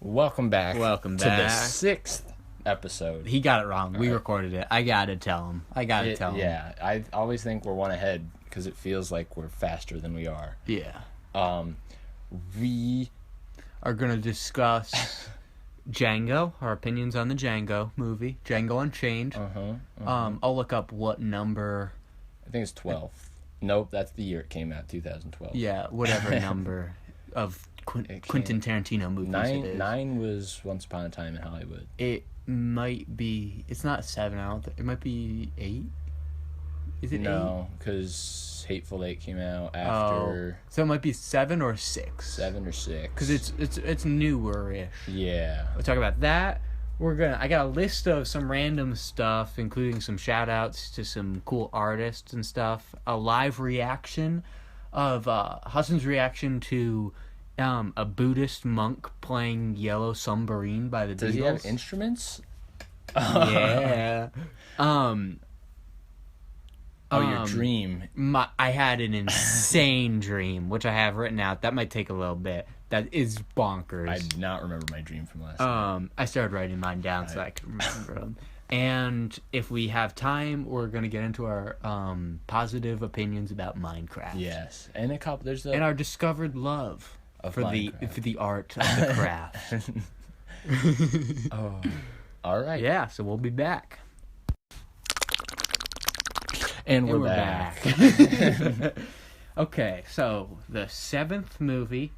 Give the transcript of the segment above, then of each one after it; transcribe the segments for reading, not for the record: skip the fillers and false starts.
Welcome back. Welcome to the back. 6th episode. He got it wrong. We right. recorded it. I gotta tell him. Yeah, I always think we're one ahead because it feels like we're faster than we are. Yeah. We are gonna discuss Django, our opinions on the Django movie, Django Unchained. I'll look up what number. I think it's 12. Nope, that's the year it came out, 2012. Yeah, whatever number of Quentin Tarantino movies it is. 9 was Once Upon a Time in Hollywood. It might be. It's not 7. I don't think it might be 8. Is it 8? No, because Hateful Eight came out after. So it might be 7 or 6. 7 or 6. Because it's newer-ish. Yeah. We'll talk about that. I got a list of some random stuff, including some shout-outs to some cool artists and stuff. A live reaction of Hassan's reaction to a Buddhist monk playing Yellow Submarine by the Beatles. Does he have instruments? Yeah. Your dream. I had an insane dream, which I have written out. That might take a little bit. That is bonkers. I do not remember my dream from last night. I started writing mine down so I could remember them. And if we have time, we're going to get into our positive opinions about Minecraft. Yes. And and our discovered love for the art of the craft. All right. Yeah, so we'll be back. And we're back. Okay, so the 7th movie,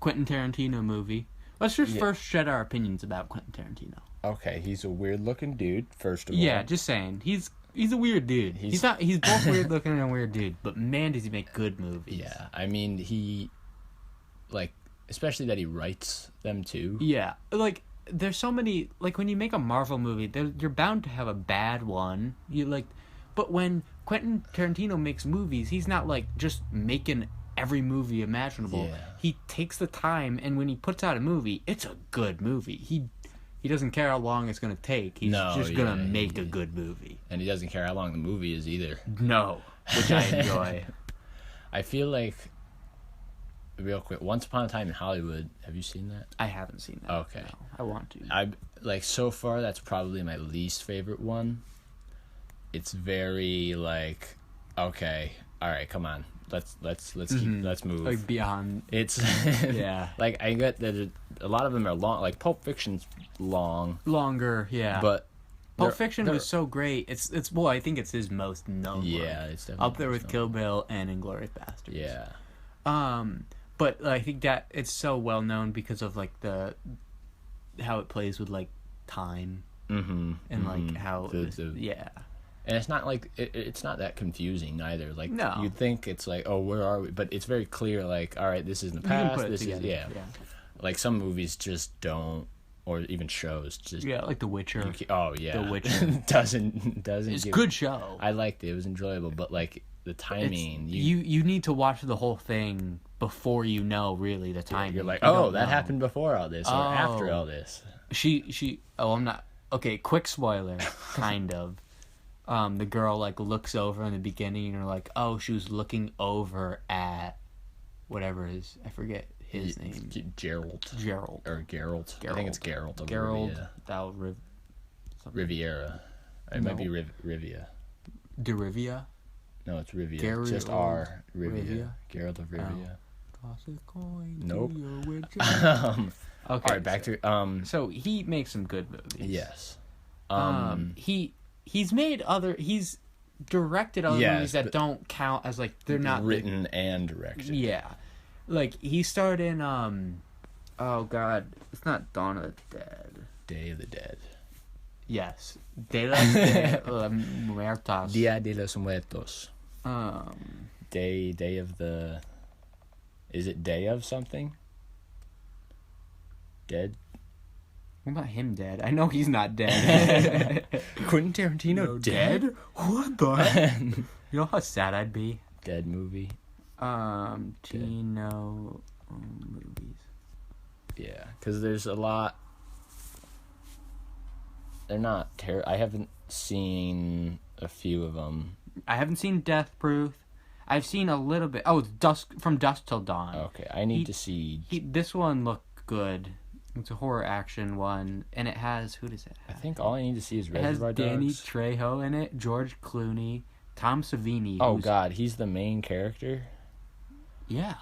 Quentin Tarantino movie. Let's just first shed our opinions about Quentin Tarantino. Okay, he's a weird-looking dude, first of all. Yeah, just saying. He's a weird dude. He's both weird-looking and a weird dude, but man, does he make good movies. Yeah, I mean, especially that he writes them, too. Yeah, there's so many, when you make a Marvel movie, you're bound to have a bad one. But when Quentin Tarantino makes movies, he's not, just making every movie imaginable. Yeah. He takes the time, and when he puts out a movie, it's a good movie. He doesn't care how long it's going to take. He's just going to make a good movie. And he doesn't care how long the movie is either. No, which I enjoy. I feel like, real quick, Once Upon a Time in Hollywood, have you seen that? I haven't seen that. Okay. No, I want to. So far, that's probably my least favorite one. It's very, okay, all right, come on. Let's move. Beyond. It's yeah. I get that a lot of them are long. Pulp Fiction's long. Longer, yeah. But Pulp Fiction was so great. It's I think it's his most known. Yeah, one. it's definitely up there with Kill Bill and Inglourious Basterds. Yeah. But I think that it's so well known because of how it plays with time. Mm-hmm. And how yeah. And it's not it's not that confusing either. No. You'd think it's where are we? But it's very clear. All right, this is in the past. This is some movies just don't, or even shows just like The Witcher. The Witcher doesn't. It's a good show. I liked it. It was enjoyable, but the timing. You need to watch the whole thing before you know really the timing. You're that happened before all this or after all this. I'm not. Okay, quick spoiler, kind of. The girl looks over in the beginning and you're like, oh, she was looking over at whatever I forget his name. Gerald. Or Geralt. I think it's Geralt. Riviera. It might be Rivia. Derivia? No, it's Rivia. Geralt just R. Rivia. Geralt of Rivia. Toss a coin. Nope. Okay. All right, back to So he makes some good movies. Yes. He's directed other movies that don't count as they're not written and directed. Yeah, he starred in oh god, it's not Dawn of the Dead. Day of the Dead. Yes, De los Muertos. Dia de los Muertos. Day of the. Is it Day of something? Dead. What about him dead? I know he's not dead. Quentin Tarantino dead? What the? You know how sad I'd be? Dead movie. Tino movies. Yeah, because there's a lot. They're not I haven't seen a few of them. I haven't seen Death Proof. I've seen a little bit. Oh, From Dusk Till Dawn. Okay, I need to see. This one looked good. It's a horror action one, and it has, who does it have? I think all I need to see is It has Reservoir Danny Dogs. Trejo in it, George Clooney, Tom Savini. Oh God, he's the main character. Yeah.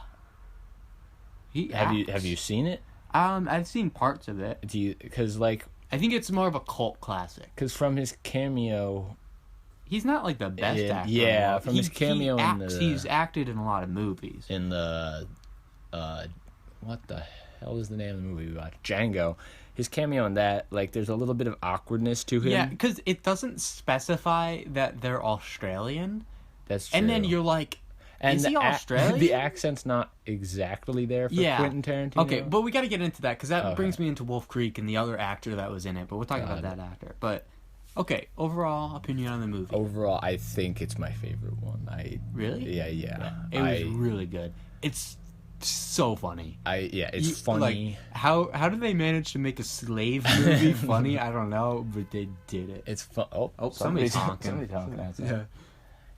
He Have you seen it? I've seen parts of it. Because like I think it's more of a cult classic. Because from his cameo, he's not like the best actor. Yeah, from his cameo he's acted in a lot of movies. In the, what the hell is the name of the movie we watched? Django. His cameo in that, like, there's a little bit of awkwardness to him. Yeah, because it doesn't specify that they're Australian. That's true. And then you're like, and is he Australian? The accent's not exactly there for Quentin Tarantino. Okay, but we got to get into that because that brings me into Wolf Creek and the other actor that was in it. But we'll talk about that after. But okay, overall opinion on the movie. Overall, I think it's my favorite one. Really? Yeah. It was really good. It's so funny. It's funny. Like, how did they manage to make a slave movie funny? I don't know, but they did it. It's fun. Oh, somebody's talking. Somebody's talking outside. Yeah.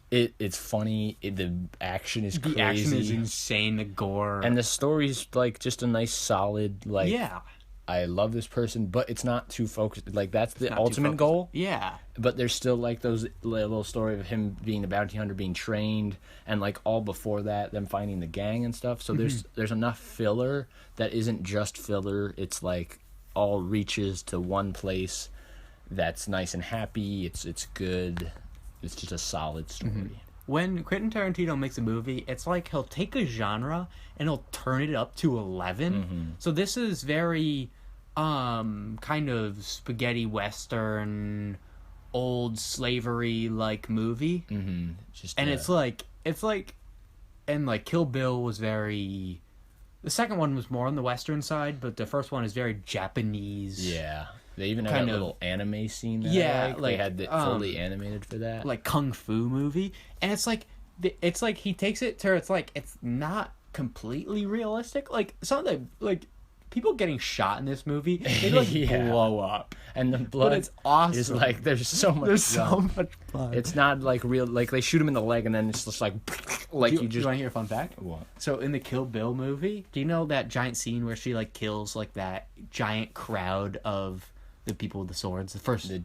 It's funny. The action is crazy. The action is insane. The gore and the story's like just a nice solid like. Yeah. I love this person, but it's not too focused. Like that's the ultimate goal. Yeah. But there's still like those little story of him being the bounty hunter, being trained, and like all before that, them finding the gang and stuff. So there's enough filler that isn't just filler. It's like all reaches to one place that's nice and happy. It's good. It's just a solid story. When Quentin Tarantino makes a movie, it's like he'll take a genre and he'll turn it up to 11. So this is very kind of spaghetti western, old slavery like movie. It's like and like Kill Bill was very. The second one was more on the western side, but the first one is very Japanese. Yeah. They even had a little anime scene there. Like they had it fully animated for that. Like kung fu movie. And it's like he takes it to it's not completely realistic. Like some of the like people getting shot in this movie, they like blow up. And the blood it's awesome. Is like there's so much blood. It's not like real like they shoot him in the leg and then it's just like do you want to hear a fun fact? What? So in the Kill Bill movie, do you know that giant scene where she like kills like that giant crowd of the people with the swords? The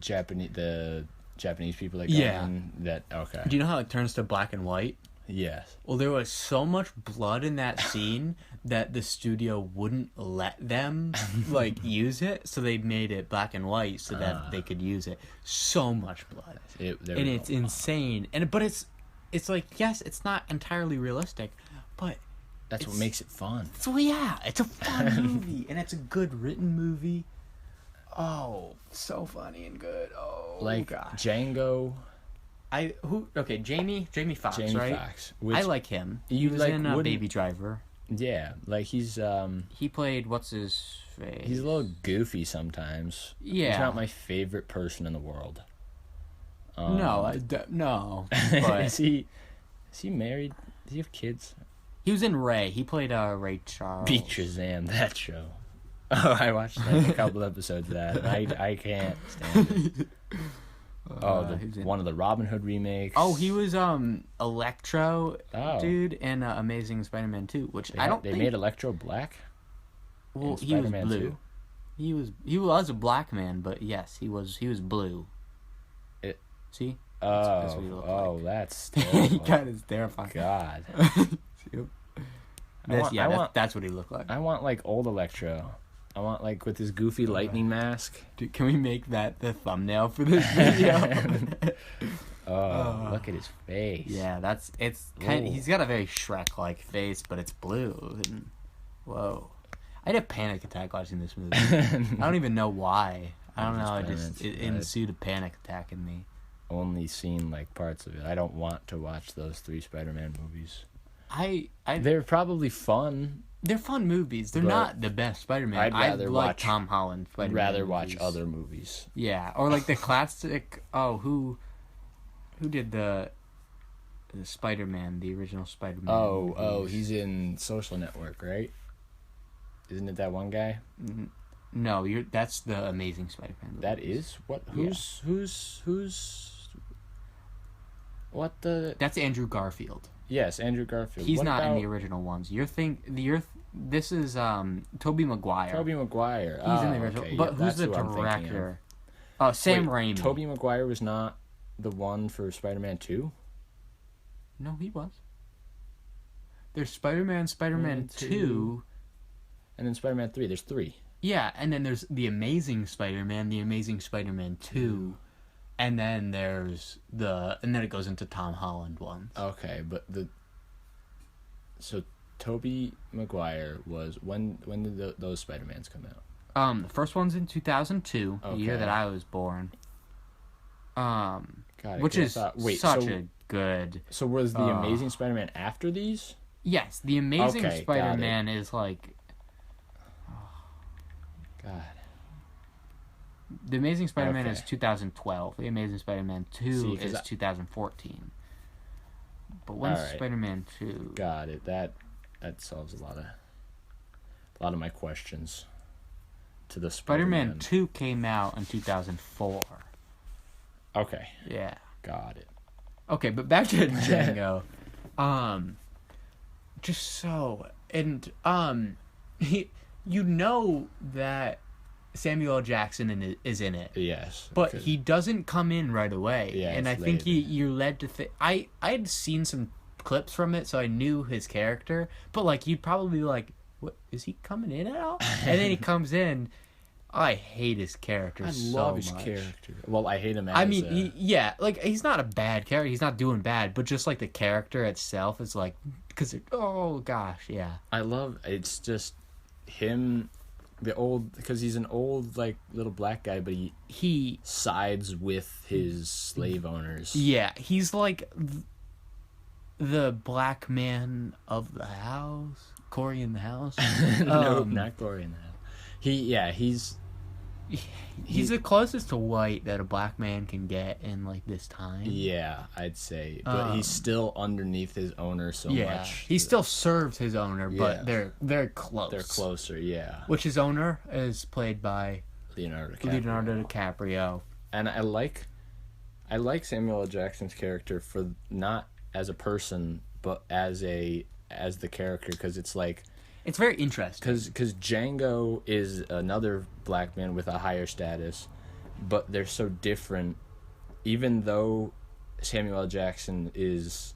Japanese people that got in that. Okay. Do you know how it turns to black and white? Yes. Well, there was so much blood in that scene that the studio wouldn't let them like use it, so they made it black and white so that they could use it. So much blood, and it's insane. But it's like, yes, it's not entirely realistic, but that's what makes it fun. So yeah, it's a fun movie, and it's a good written movie. Oh, so funny and good. Oh, like gosh. Django. Jamie Foxx, Jamie right? Foxx. I like him. He was in Baby Driver. Yeah, like he's he played what's his face? He's a little goofy sometimes. Yeah, he's not my favorite person in the world. No. But is he married? Does he have kids? He was in Ray. He played Ray Charles. Beat Shazam, that show. Oh, I watched like a couple episodes of that. I can't stand it. One of the Robin Hood remakes. Oh, he was Electro dude in Amazing Spider-Man 2, which they made Electro black. Well, he was blue. 2? He was a black man, but yes, he was blue. See? That's what he looked like. That's terrible. He kind of is terrifying. God. That's what he looked like. I want like old Electro. I want like with his goofy lightning mask. Dude, can we make that the thumbnail for this video? Look at his face. Yeah, he's got a very Shrek-like face, but it's blue. And, whoa. I had a panic attack watching this movie. I don't even know why. I don't know. It ensued a panic attack in me. Only seen like parts of it. I don't want to watch those 3 Spider-Man movies. They're probably fun. They're fun movies. They're not the best Spider-Man. I'd rather watch like Tom Holland Spider-Man. Rather watch other movies. Yeah, or like the classic. Who did the Spider-Man, the original Spider-Man? Oh, he's in Social Network, right? Isn't it that one guy? No, that's the Amazing Spider-Man movie. That is what? Who's? What the? That's Andrew Garfield. Yes, Andrew Garfield. He's not in the original ones. This is Tobey Maguire. Tobey Maguire. He's in the original. Okay. But Yeah, who's the that's who I'm thinking director? of. Sam Wait, Raimi. Tobey Maguire was not the one for Spider-Man 2? No, he was. There's Spider-Man 2. And then Spider-Man 3. There's 3. Yeah, and then there's The Amazing Spider-Man, The Amazing Spider-Man 2. And then there's and then it goes into Tom Holland ones. Okay, but so Tobey Maguire was when did those Spider-Mans come out? The first one's in 2002, the year that I was born. Which is such a good. So was the Amazing Spider-Man after these? Yes, the Amazing Spider-Man is like. God. The Amazing Spider-Man is 2012. The Amazing Spider-Man 2 is 2014. But when's Spider-Man 2? Got it. That solves a lot of my questions. To the Spider-Man 2 came out in 2004. Okay. Yeah. Got it. Okay, but back to Django. Just so you know that Samuel L. Jackson is in it. Yes. But he doesn't come in right away. Yeah, and I think you're led to think... I had seen some clips from it, so I knew his character. But, like, you'd probably be like, what, is he coming in at all? And then he comes in. I hate his character so much. I love his character. Well, I hate him as... I mean, he's not a bad character. He's not doing bad. But just, like, the character itself is, like... Because, oh, gosh, yeah. It's just him... because he's an old, like, little black guy, but he sides with his slave owners. Yeah, he's like the black man of the house. Corey in the house. No, not Corey in the house. He's the closest to white that a black man can get in, like, this time. Yeah, I'd say. But he's still underneath his owner so much. He still serves his owner, but they're close. They're closer, yeah. Which his owner is played by Leonardo DiCaprio. And I like Samuel L. Jackson's character for not as a person, but as the character, because it's like... It's very interesting. Because Django is another black man with a higher status, but they're so different. Even though Samuel L. Jackson is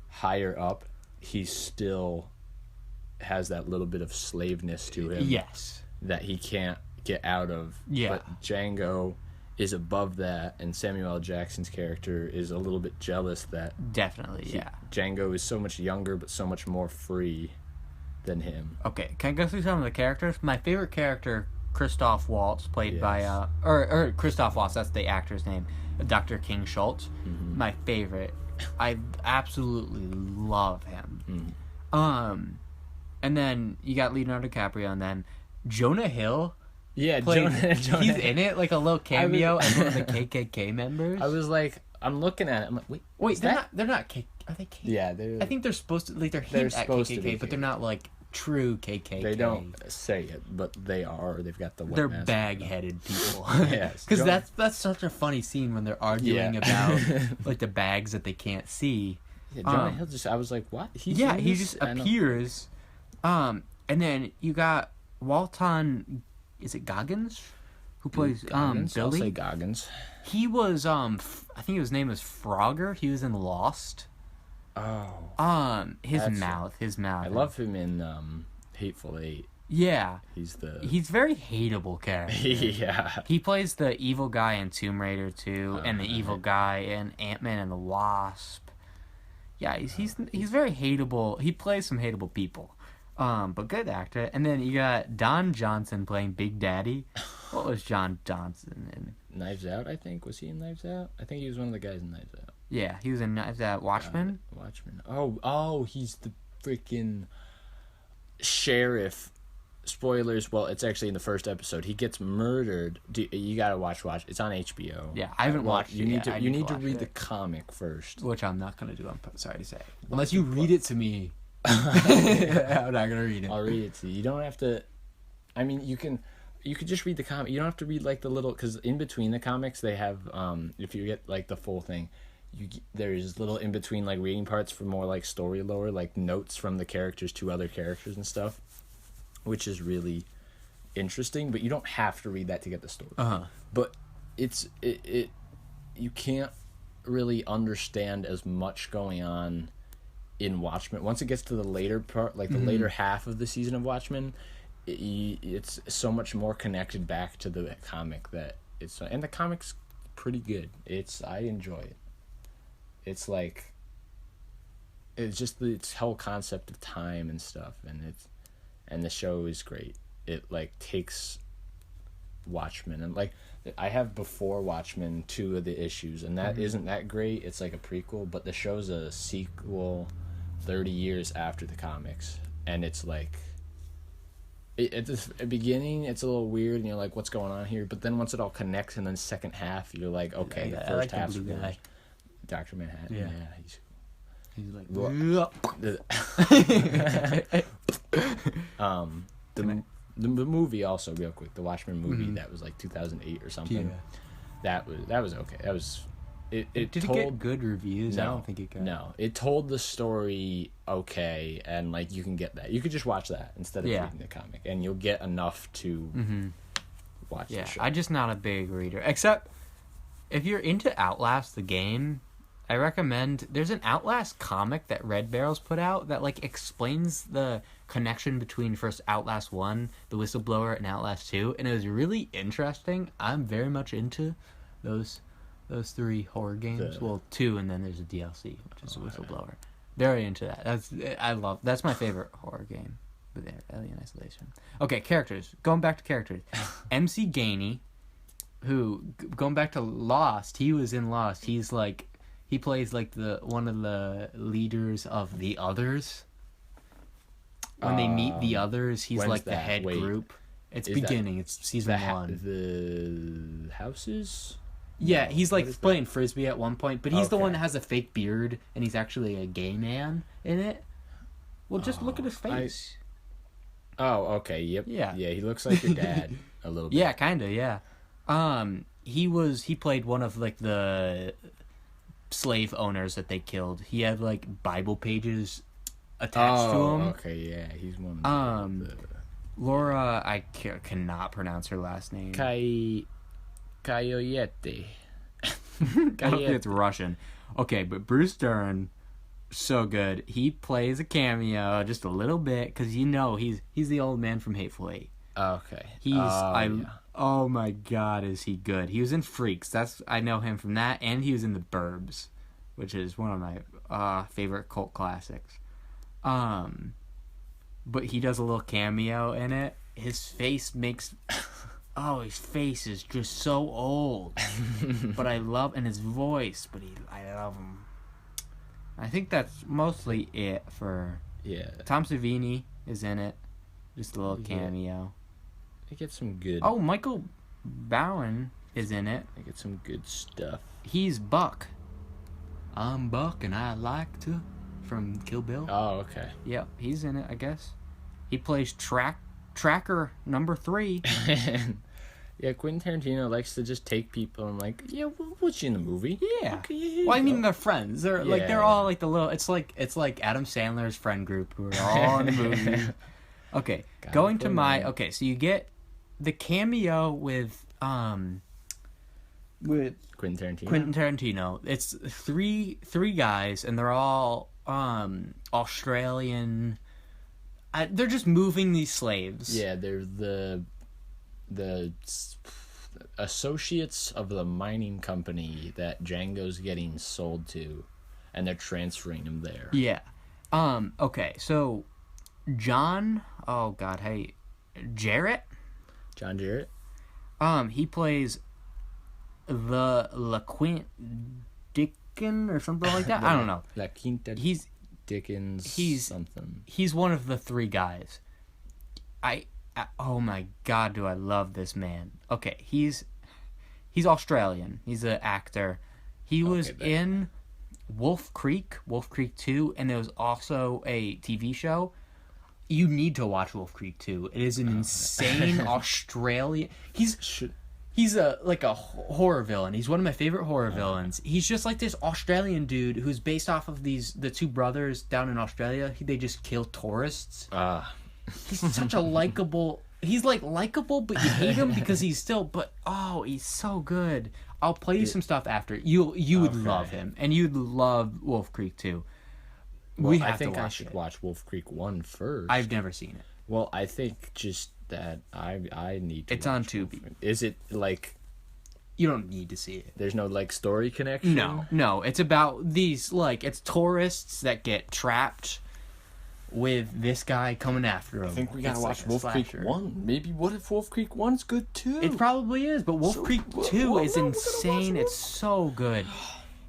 higher up, he still has that little bit of slaveness to him. Yes. That he can't get out of. Yeah. But Django is above that, and Samuel L. Jackson's character is a little bit jealous that... Definitely, yeah. Django is so much younger, but so much more free than him. Okay, can I go through some of the characters? My favorite character, Christoph Waltz, played by or Christoph Waltz, that's the actor's name, Dr. King Schultz. Mm-hmm. My favorite. I absolutely love him. Mm-hmm. And then you got Leonardo DiCaprio, and then Jonah Hill. Yeah, Jonah. He's in it, like a little cameo as one of the KKK members. I was like, I'm looking at it. I'm like, wait, they're not KKK. Are they KKK? Yeah, I think they're supposed to, like, they're hinted at KKK, but they're not, like, true KKK. They don't say it, but they are. They've got the... They're bag-headed people. Yes. Because that's such a funny scene when they're arguing about, like, the bags that they can't see. Yeah, Jonah Hill just... I was like, what? He just appears. And then you got Walton... Is it Goggins? Who plays Goggins? Billy? I'll say Goggins. He was I think his name was Frogger. He was in Lost. Oh. His mouth. I love him in Hateful Eight. Yeah. He's very hateable character. Yeah. He plays the evil guy in Tomb Raider 2 and the evil guy in Ant-Man and the Wasp. Yeah, he's very hateable. He plays some hateable people. But good actor. And then you got Don Johnson playing Big Daddy. What was John Johnson in? Knives Out, I think. Was he in Knives Out? I think he was one of the guys in Knives Out. Yeah, he was in Knives Out. Watchmen? Watchmen. Oh, he's the freaking sheriff. Spoilers. Well, it's actually in the first episode. He gets murdered. You gotta watch. It's on HBO. Yeah, I haven't watched it. You need to read the comic first. Which I'm not gonna do. I'm sorry to say. Unless you read it to me. I'm not gonna read it. I'll read it to you. You don't have to. I mean, you could just read the comic. You don't have to read like the little, because in between the comics they have if you get like the full thing, there's little in between like reading parts for more like story lore, like notes from the characters to other characters and stuff. which is really interesting. But you don't have to read that to get the story. But it you can't really understand as much going on in Watchmen. Once it gets to the later part, like the later half of the season of Watchmen, it's so much more connected back to the comic that it's, and the comic's pretty good. I enjoy it. It's like, it's just its whole concept of time and stuff, and the show is great. It like takes Watchmen, and like I have before Watchmen 2 of the issues, and that isn't that great. It's like a prequel, but the show's a sequel 30 years after the comics, and it's like at the beginning it's a little weird and you're like, what's going on here? But then once it all connects in the second half, you're like, okay, the first half's good. Dr. Manhattan, yeah, he's like the movie also, real quick, the Watchmen movie that was like 2008 or something. That was okay. That was it. Did it get good reviews? No, I don't think it got. No, it told the story okay, and like you can get that. You could just watch that instead of reading the comic, and you'll get enough to watch the show. I'm just not a big reader, except if you're into Outlast the game. I recommend, there's an Outlast comic that Red Barrel's put out that like explains the connection between first Outlast 1, The Whistleblower, and Outlast 2, and it was really interesting. I'm very much into those 3 horror games. 2, and then there's a DLC, which is The Whistleblower. Very into that. That's my favorite horror game. But there, Alien Isolation. Okay, characters. Going back to characters. MC Gainey, who, going back to Lost, he was in Lost. He plays like one of the leaders of the Others. When they meet the Others, he's like the head group. It's beginning. It's season 1. The houses? Yeah, he's like playing frisbee at one point, but he's the one that has a fake beard, and he's actually a gay man in it. Well, just look at his face. Okay. Yep. Yeah. Yeah, he looks like your dad a little bit. Yeah, kind of. Yeah. He played one of like the slave owners that they killed. He had like Bible pages attached to him. Okay, yeah, he's one of the Laura, I cannot pronounce her last name. Coyote. I don't think it's Russian. Okay, but Bruce Dern, so good. He plays a cameo just a little bit because he's the old man from Hateful Eight. Okay. Oh my God, is he good? He was in Freaks. I know him from that, and he was in The Burbs, which is one of my favorite cult classics. But he does a little cameo in it. His face makes... his face is just so old. But I love... And his voice, I love him. I think that's mostly it for... Yeah. Tom Savini is in it. Just a little cameo. They get some good... Oh, Michael Bowen is in it. They get some good stuff. He's Buck. I'm Buck, and I like to... From Kill Bill. Oh, okay. Yep, he's in it, I guess. He plays Tracker number 3. Yeah, Quentin Tarantino likes to just take people and like, yeah, we'll put you in the movie. Yeah. Okay, well, I mean, they're friends. They're all like the little... It's like Adam Sandler's friend group who are all in the movie. Okay, going to my... Okay, so you get the cameo with Quentin Tarantino. It's three guys, and they're all Australian. They're just moving these slaves. Yeah, they're the associates of the mining company that Django's getting sold to, and they're transferring him there. Yeah. Okay, so John... Oh, God, hey... Jarrett? John Jarrett? He plays the LaQuint Dickon or something like that. I don't know. La Quinta Dickens something. He's one of the 3 guys. Oh my God, do I love this man. Okay, he's Australian. He's an actor. He was in Wolf Creek 2, and there was also a TV show. You need to watch Wolf Creek 2. It is an insane Australian... He's a horror villain. He's one of my favorite horror villains. He's just like this Australian dude who's based off of the 2 brothers down in Australia. They just kill tourists. He's such a likable. He's like likable, but you hate him because he's still. But he's so good. I'll play you some stuff after. You would love him, and you'd love Wolf Creek too. Well, I think I should watch Wolf Creek 1 first. I've never seen it. Well, I think just that I need to. It's on Tubi. Is it like? You don't need to see it. There's no like story connection. No. It's about these it's tourists that get trapped with this guy coming after them. I think we gotta watch Wolf Creek 1. Maybe what if Wolf Creek 1's good too? It probably is, but Wolf Creek 2 is insane. It's so good.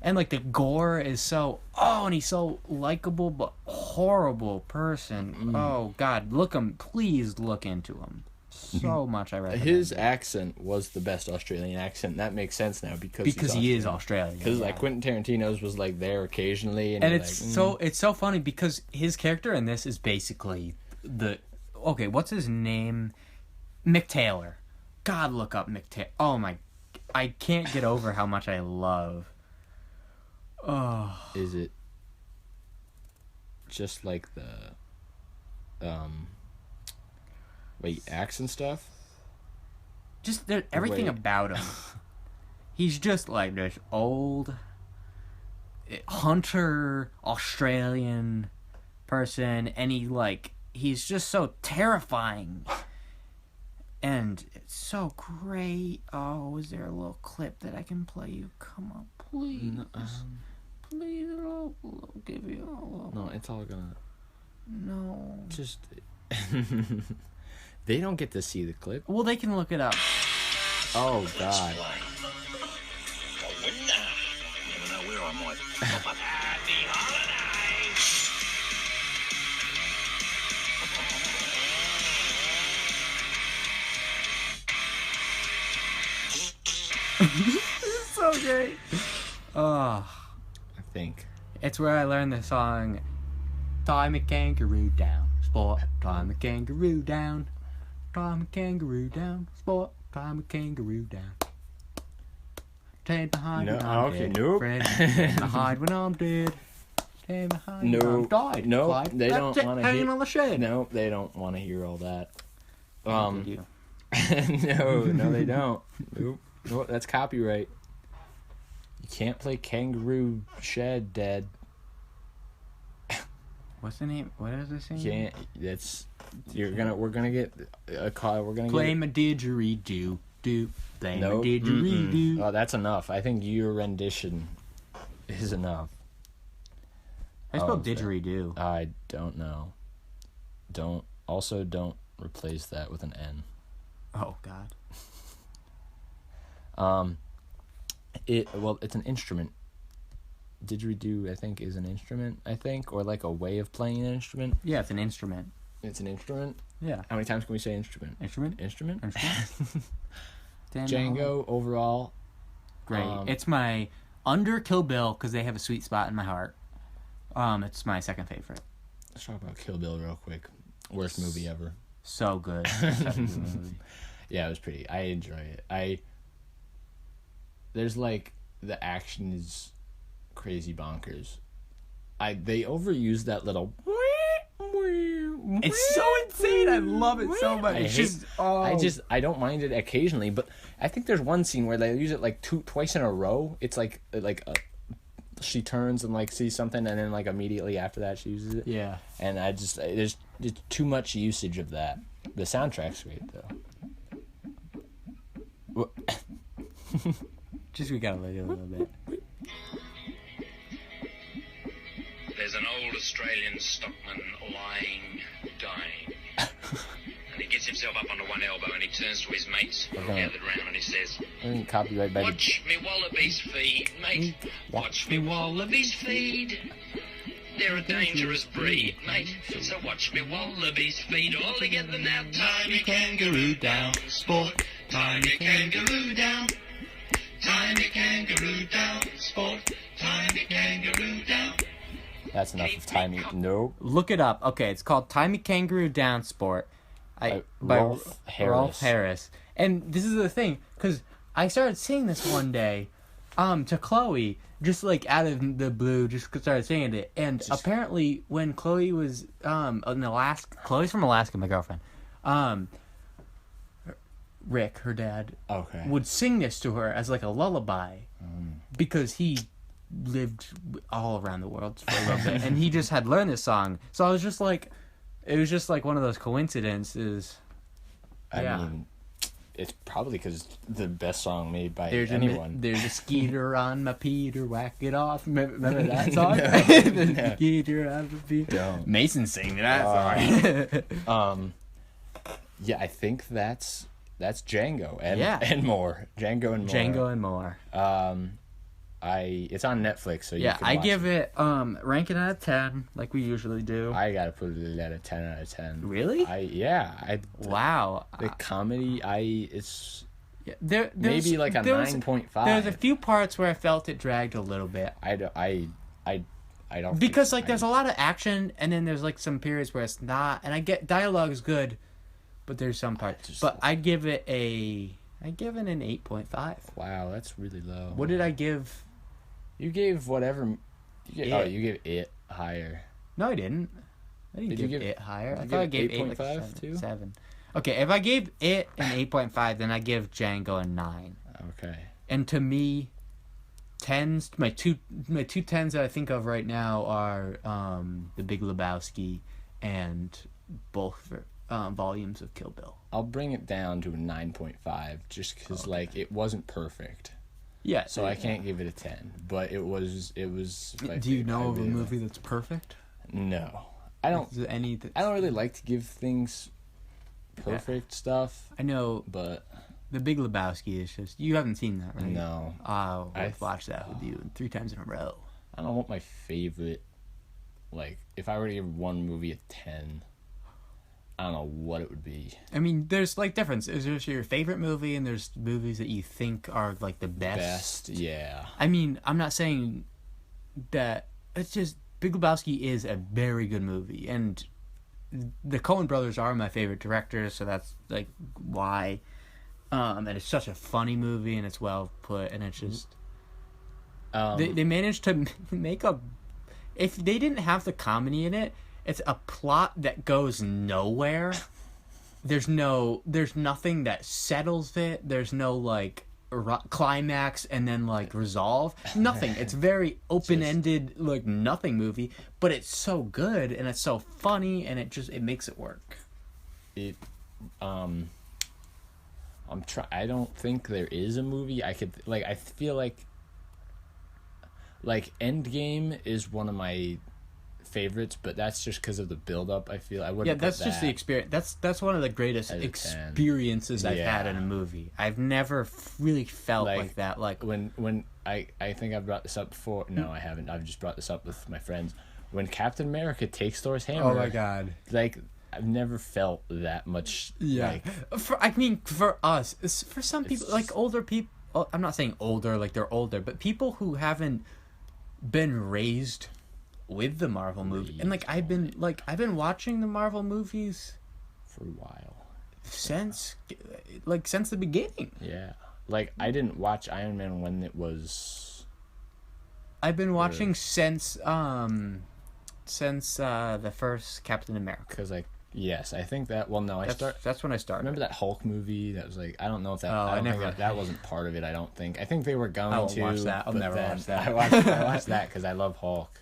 And like the gore is so and he's so likable but horrible person. Oh God, please look into him. So much I recommend. His accent was the best Australian accent. That makes sense now because he is Australian. Because like Quentin Tarantino's was like there occasionally, and it's like, it's so funny because his character in this is basically what's his name? Mick Taylor. God, look up Mick Taylor. Oh my, I can't get over how much I love. Oh, is it just like the accent stuff? Just everything about him. He's just like this old hunter Australian person, and he's just so terrifying. And it's so great. Oh, is there a little clip that I can play you? Come on, please. Please, I'll give you a little. No, it's all gonna... No. Just... They don't get to see the clip. Well, they can look it up. Oh, God. It's so great. I think. It's where I learned the song, Tie me kangaroo down, sport, tie me kangaroo down. Tie my kangaroo down, sport, tie my kangaroo down. Take my hide when I'm dead. Nope. Take my hide when I'm dead. Take my hide when I'm died. No, Clyde. they don't want to hanging on the shed. No, they don't want to hear all that. No, they don't. Nope. No, that's copyright. You can't play Kangaroo Shed Dead. What's the name? What is this name? We're gonna get a call. We're gonna play my didgeridoo. Play my didgeridoo. Oh, that's enough. I think your rendition is enough. I spelled didgeridoo. I don't know. Don't replace that with an N. Oh God. It's an instrument. Didgeridoo, I think, is an instrument, or like a way of playing an instrument. Yeah, it's an instrument. It's an instrument? Yeah. How many times can we say instrument? Instrument? Django, overall. Great. It's my under Kill Bill, because they have a sweet spot in my heart. It's my second favorite. Let's talk about Kill Bill real quick. Worst movie ever. So good. Such a good movie. Yeah, it was pretty. I enjoy it. There's like, the action is crazy bonkers. They overuse that little... It's so insane. I love it so much. I don't mind it occasionally, but I think there's one scene where they use it like twice in a row. It's she turns and like sees something, and then like immediately after that she uses it. Yeah. And there's too much usage of that. The soundtrack's great though. We gotta let it a little bit. There's an old Australian stockman lying, dying. And he gets himself up onto one elbow and he turns to his mates who are gathered around and he says, copyright baby. Watch me wallabies feed, mate. Watch me wallabies feed. They're a dangerous breed, mate. So watch me wallabies feed. All together now, tie me kangaroo down, sport. Tie me kangaroo down. Tie me kangaroo down, sport. Tie me kangaroo down. That's enough of Tie Me. Nope. Look it up. Okay, it's called Tie Me Kangaroo Down, Sport. By Rolf Harris. And this is the thing, because I started seeing this one day, to Chloe, just like out of the blue, just started singing it. And apparently, when Chloe was in Alaska, Chloe's from Alaska, my girlfriend. Rick, her dad, would sing this to her as like a lullaby because he lived all around the world for a little bit, and he just had learned this song. So I was just like, it was just like one of those coincidences. I mean, it's probably because the best song made by anyone. There's a skeeter on my Peter, whack it off. Remember that song? The skeeter on my Peter. Don't. Mason singing that song. Yeah, I think that's Django and more. Django and more. It's on Netflix, so you can watch give it ranking out of 10 like we usually do. I gotta put it at a 10 out of 10. Really? Wow. The comedy, there's maybe like a 9.5. There's a few parts where I felt it dragged a little bit. I don't because there's a lot of action, and then there's like some periods where it's not, and I get dialogue is good, but there's some parts. But I give it an 8.5. Wow, that's really low. What did I give? You gave whatever. You gave it higher. No, I didn't. Did you give it higher? I thought I gave 8.5 too. 7. Okay, if I gave it an 8.5, then I give Django a 9. Okay. And to me, tens. My two tens that I think of right now are The Big Lebowski and both volumes of Kill Bill. I'll bring it down to a 9.5 just because it wasn't perfect. Yeah. So I can't give it a 10, but it was. Do you know of a movie that's perfect? No, I don't. I don't really like to give things perfect stuff. I know, but The Big Lebowski is just, you haven't seen that, right? No. I've watched that with you 3 times in a row. I don't know what my favorite. If I were to give one movie a 10. I don't know what it would be. I mean, there's difference. There's your favorite movie, and there's movies that you think are the best. Yeah. I mean, I'm not saying that. It's just Big Lebowski is a very good movie, and the Coen brothers are my favorite directors, so that's why. And it's such a funny movie, and it's well put, and it's just they managed to make a. If they didn't have the comedy in it. It's a plot that goes nowhere. There's nothing that settles it. There's no climax and then resolve. Nothing. It's very open-ended nothing movie, but it's so good and it's so funny and it makes it work. I don't think there is a movie I could I feel like Endgame is one of my favorites, but that's just because of the build-up. I feel I wouldn't. Yeah, that's just the experience. That's one of the greatest experiences I've had in a movie. I've never really felt like that. When I think I've brought this up before. No, I haven't. I've just brought this up with my friends. When Captain America takes Thor's hammer. Oh my god! I've never felt that much. Yeah. For us, for some people, older people. I'm not saying older, they're older, but people who haven't been raised with the Marvel movie, and I've been watching the Marvel movies for a while since the beginning. Yeah, I didn't watch Iron Man when it was. I've been watching since the first Captain America. Because yes, I think that. Well, no, that's when I started. Remember that Hulk movie? That was I don't know if that. I don't think that wasn't part of it. I don't think. I think they were going to watch that. I'll never watch that. I watched that because I love Hulk.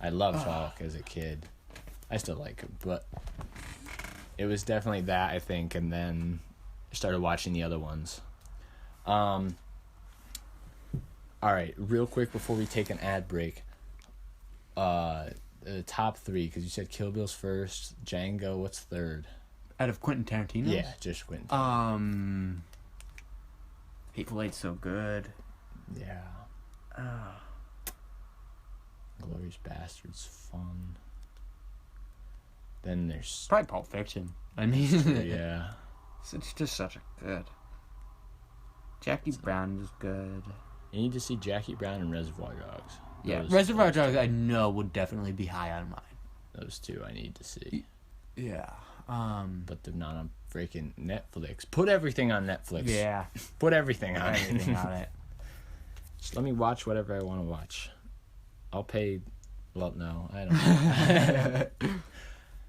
I loved Hulk as a kid. I still like him, but it was definitely that, I think, and then I started watching the other ones. All right, real quick before we take an ad break. The top 3, because you said Kill Bill's first, Django, what's third? Out of Quentin Tarantino? Yeah, just Quentin Tarantino. Hateful Eight's so good. Yeah. Glorious Bastards, fun. Then there's probably Pulp Fiction. I mean, yeah, it's just such a good. Jackie Brown was good. You need to see Jackie Brown and Reservoir Dogs. Yeah, Reservoir Dogs I know would definitely be high on mine. Those two I need to see. Yeah. But they're not on freaking Netflix. Put everything on Netflix. Yeah. Put everything on it. Just let me watch whatever I want to watch. I'll pay. Well, no, I don't.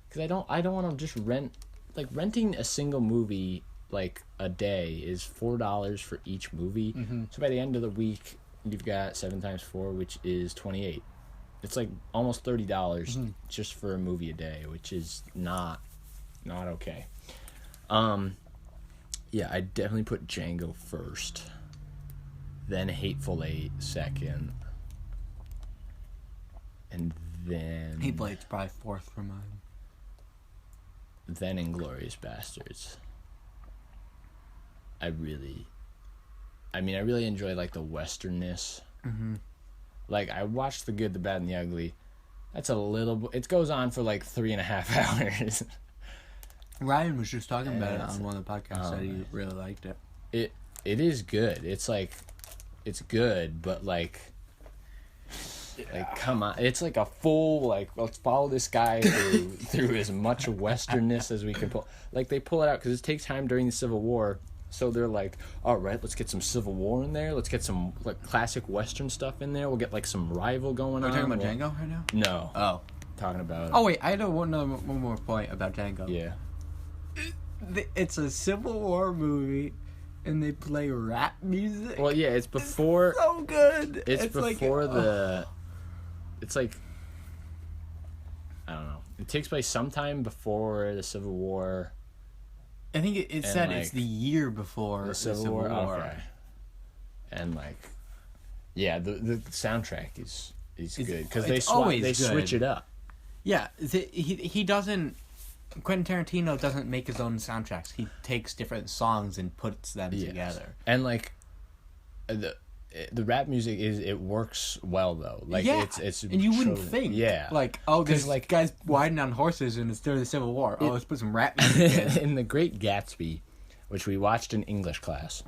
Because I don't want to just rent. Like, renting a single movie, like, a day is $4 for each movie. Mm-hmm. So by the end of the week, you've got 7 times 4, which is 28. It's like almost $30 just for a movie a day, which is not okay. Yeah, I definitely put Django first, then Hateful Eight second, and then Hateful Eight's probably fourth for mine. Then Inglourious Bastards. I really enjoy, like, the westernness. Mm-hmm. Like, I watched The Good, the Bad, and the Ugly. That's a little... It goes on for, like, 3.5 hours. Ryan was just talking about it on one of the podcasts that he really liked it. It is good. It's, like... It's good, but, like... Like, come on. It's like a full, like, let's follow this guy through as much westernness as we can pull. Like, they pull it out because it takes time during the Civil War. So they're like, all right, let's get some Civil War in there. Let's get some, like, classic Western stuff in there. We'll get, like, some rival going on. Are we talking about Django right now? No. Oh. Talking about... Oh, wait. I had one more point about Django. Yeah. It's a Civil War movie, and they play rap music. Well, yeah, it's before... It's so good. It's before like, the... It's like... I don't know. It takes place sometime before the Civil War. I think it said, like, it's the year before The Civil War. Okay. And, like... Yeah, the soundtrack is good. Because they switch it up. Yeah, he doesn't... Quentin Tarantino doesn't make his own soundtracks. He takes different songs and puts them together. And, like... The rap music it works well though. Like, yeah, it's and you wouldn't think, like, oh, there's like guys riding on horses and it's during the Civil War. Let's put some rap music in. In The Great Gatsby, which we watched in English class,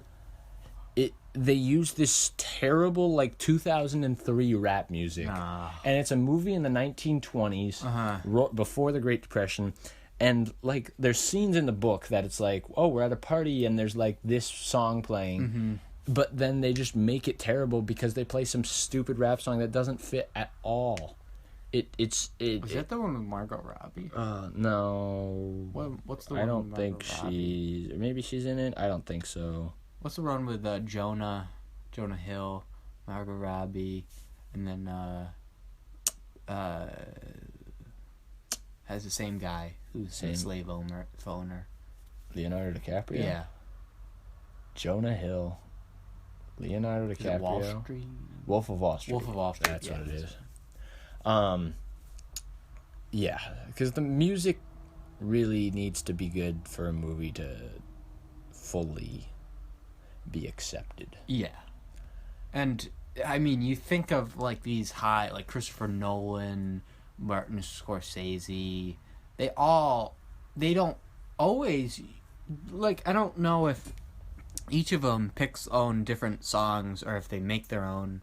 they use this terrible, like, 2003 rap music, and it's a movie in the 1920s, before the Great Depression. And, like, there's scenes in the book that it's like, oh, we're at a party and there's, like, this song playing. But then they just make it terrible because they play some stupid rap song that doesn't fit at all. Is that the one with Margot Robbie? No. What's the one? I don't with think maybe she's in it. I don't think so. What's the one with Jonah Hill, Margot Robbie, and then has the same guy who's a slave owner. Leonardo DiCaprio. Yeah. Jonah Hill. Leonardo DiCaprio. Wall Street? Wolf of Wall Street. Wolf of Wall Street. That's what it is. Yeah, because the music really needs to be good for a movie to fully be accepted. Yeah. And, I mean, you think of, like, these high, like, Christopher Nolan, Martin Scorsese, they don't always, like, I don't know if each of them picks own different songs or if they make their own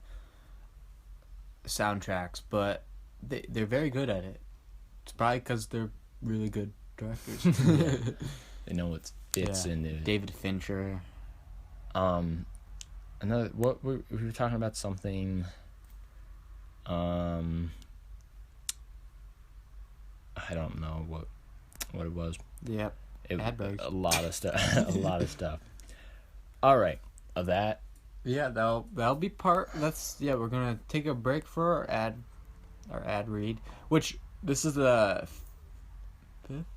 soundtracks, but they're very good at it. It's probably because they're really good directors. They know what fits in it. David Fincher. Another, what we were talking about something. I don't know what it was. Yep. A lot of stuff. A lot of stuff. All right, of that. Yeah, that'll be part. We're gonna take a break for our ad read, which this is the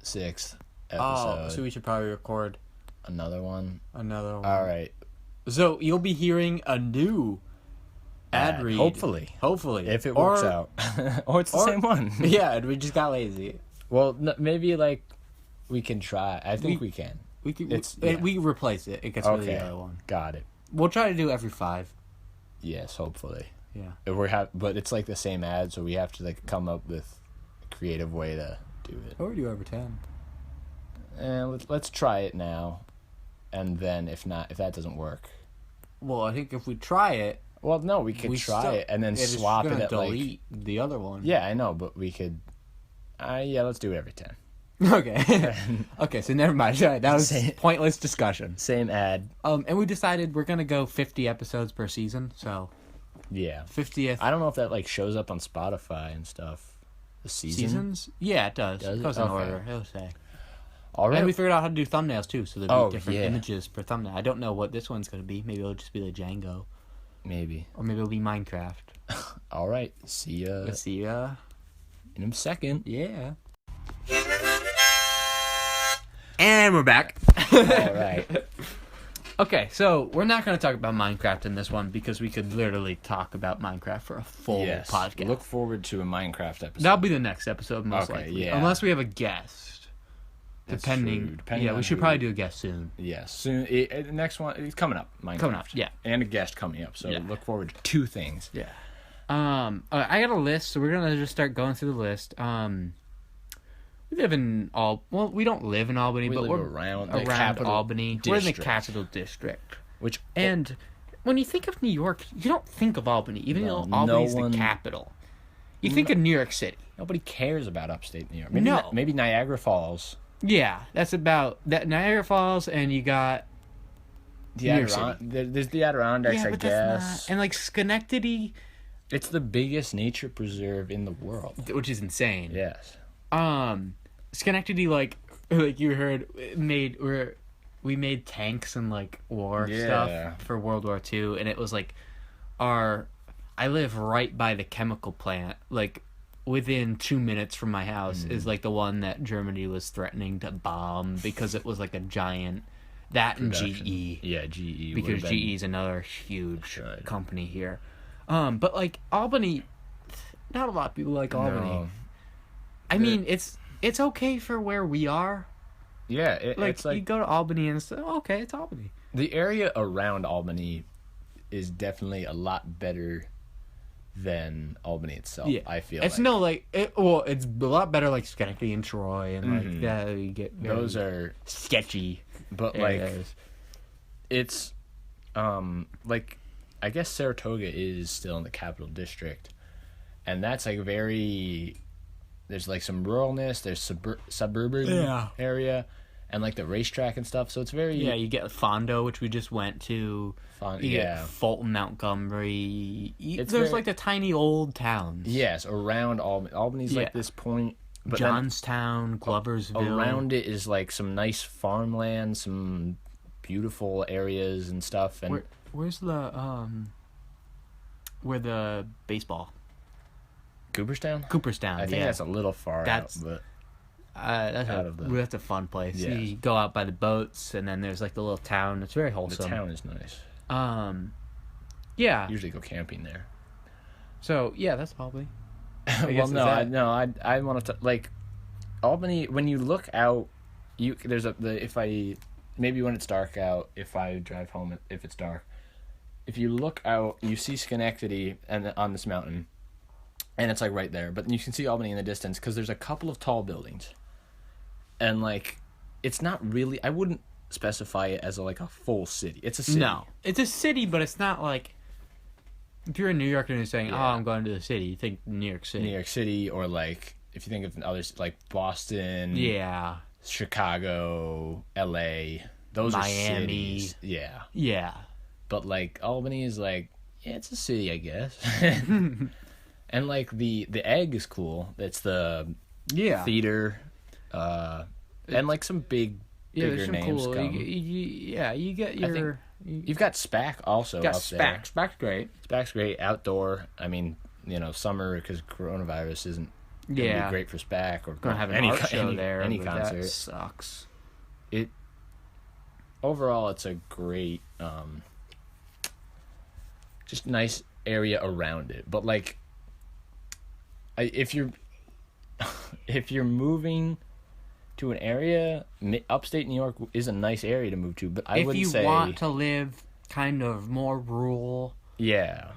6th episode. Oh, so we should probably record another one. All right. So you'll be hearing a new ad read. Hopefully, if it works out, or it's the same one. Yeah, and we just got lazy. Well, maybe, like, we can try. I think we can. We replace it. It gets rid of the other one. Got it. We'll try to do every 5. Yes, hopefully. Yeah. But it's like the same ad, so we have to, like, come up with a creative way to do it. Or do every 10. And let's try it now, and then if that doesn't work. Well, I think if we try it. Well, no, we could try it and then swap it at delete the other one. Yeah, I know, but we could. Let's do it every 10. Okay. Okay, so never mind. That was pointless discussion. Same ad. And we decided we're gonna go 50 episodes per season, so Yeah. 50th. I don't know if that like shows up on Spotify and stuff. The Seasons? Yeah, it does. Does It it? goes in Okay. order. It'll say. All right. And we figured out how to do thumbnails too, so there'll be different yeah. images per thumbnail. I don't know what this one's gonna be. Maybe it'll just be like Django, Maybe. or maybe it'll be Minecraft. All right. See ya Let's see. in a second. Yeah. And we're back. All right. Okay, so we're not going to talk about Minecraft in this one because we could literally talk about Minecraft for a full Yes. podcast. Look forward to a Minecraft episode. That'll be the next episode, most Okay, likely. yeah. Unless we have a guest. That's Depending. true. Depending Yeah, on we should who- probably do a guest soon. Yes. Soon. The next one is coming up. Minecraft. Coming up, yeah. And a guest coming up. So Yeah. look forward to 2 things. Yeah. I got a list, so we're gonna just start going through the list. We live in we don't live in Albany, We but live we're around the around capital Albany. We're in the district. capital district. Which And when you think of New York, you don't think of Albany, even No, though Albany's no one- the capital. You think of New York City. nobody cares about upstate New York. Maybe No. maybe Niagara Falls. Yeah, that's about that Niagara Falls, and you got The New York There's the Adirondacks, I but guess. that's not. And like Schenectady, It's the biggest nature preserve in the world. which is insane. Yes. Schenectady, like you heard, we made tanks and like war Yeah. stuff for World War II, and it was like I live right by the chemical plant, like within 2 minutes from my house is like the one that Germany was threatening to bomb because it was like a giant and Production. GE. Yeah, GE. Because would've been- GE is another huge Good. company here. But like Albany, not a lot of people like Albany. No. I mean, it's okay for where we are. Yeah, Like, it's like you go to Albany and it's okay, it's Albany. the area around Albany is definitely a lot better than Albany itself. I feel it's like. no like it's a lot better like Schenectady and Troy and like that. You get very Those are, sketchy, but like areas. it's, like I guess Saratoga is still in the Capital District, and that's like very. There's like some ruralness. There's suburban area, and like the racetrack and stuff. So it's very You get Fondo, which we just went to. fun. You get Yeah. Fulton, Montgomery. It's There's very- like the tiny old towns. Yes, around Albany. Albany's Yeah. like this point, but then Johnstown, Gloversville. around it is like some nice farmland, some beautiful areas and stuff. And Where's the where the baseball? Cooperstown. Cooperstown. I think yeah. that's a little far That's- out, but That's a fun place. Yes. You go out by the boats, and then there's like the little town. It's very the wholesome. town is nice. Yeah. Usually go camping there. So yeah, that's Albany. Well, I want to like Albany. When you look out, maybe when it's dark out, if I drive home, if it's dark, if you look out, you see Schenectady and on this mountain, and it's like right there. But you can see Albany in the distance because there's a couple of tall buildings, and like it's not really. I wouldn't specify it as like a full city. It's a city. No, it's a city, but it's not like if you're in New York and you're saying, Yeah. "Oh, I'm going to the city," you think New York City. New York City, or like if you think of others like Boston, Yeah. Chicago, LA, those Miami. are cities. Yeah. Yeah. But like Albany is like, yeah, it's a city, I guess. And like the egg is cool. It's the Yeah. theater, and like some bigger there's some names cool. come. You get I think your. You've got SPAC also got up there. SPAC. SPAC's great. SPAC's great outdoor. I mean, summer because coronavirus isn't gonna Yeah. be great for SPAC or Gonna have an any art show there. any but concert. That sucks. Overall, it's a great, just nice area around it. But like, if you're moving to an area, upstate New York is a nice area to move to. But I If wouldn't you say, want to live kind of more rural, yeah.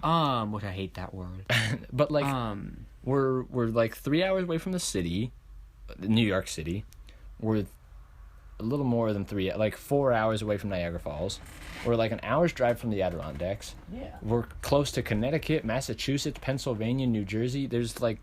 which I hate that word. But like, we're like 3 hours away from the city, New York City. We're a little more than 4 hours away from Niagara Falls. We're like an hour's drive from the Adirondacks. Yeah. We're close to Connecticut, Massachusetts, Pennsylvania, New Jersey. There's like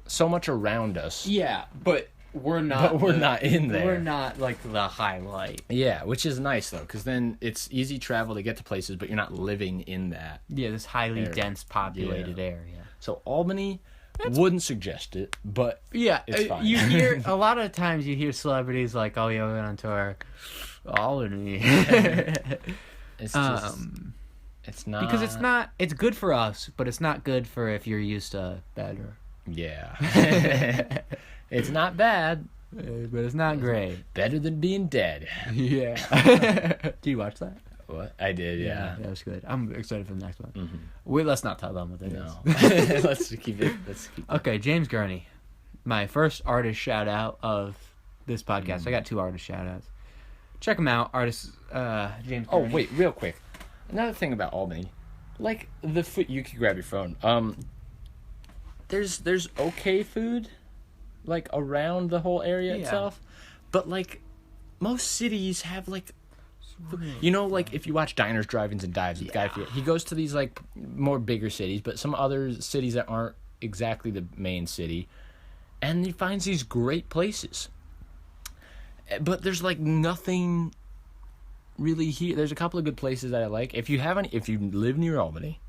so much around us. Yeah, but we're not. But we're not in there. We're not like the highlight. Yeah, which is nice though, because then it's easy travel to get to places, but you're not living in that. Yeah, this highly area. dense populated area. So Albany, wouldn't suggest it, but Yeah, it's fine. you hear a lot of times you hear celebrities like, "Oh, yeah, we went on tour, Albany." it's just it's not Because it's not. It's good for us, but it's not good for if you're used to better. Yeah, it's not bad. But it's not great. Better than being dead. Yeah. Do you watch that? What I did, yeah. That was good. I'm excited for the next one. Mm-hmm. Let's not tell them what it No, is. let's keep it. Okay, James Gurney, my first artist shout out of this podcast. I got 2 artist shout outs. Check them out, artist James Gurney. Oh wait, real quick. Another thing about Albany, like the food, you can grab your phone. There's okay food, like around the whole area itself, but like most cities have like, you know, like if you watch Diners, Drive-ins, and Dives with Guy Fieri, he goes to these like more bigger cities, but some other cities that aren't exactly the main city, and he finds these great places. But there's like nothing really here. There's a couple of good places that I like. If you live near Albany,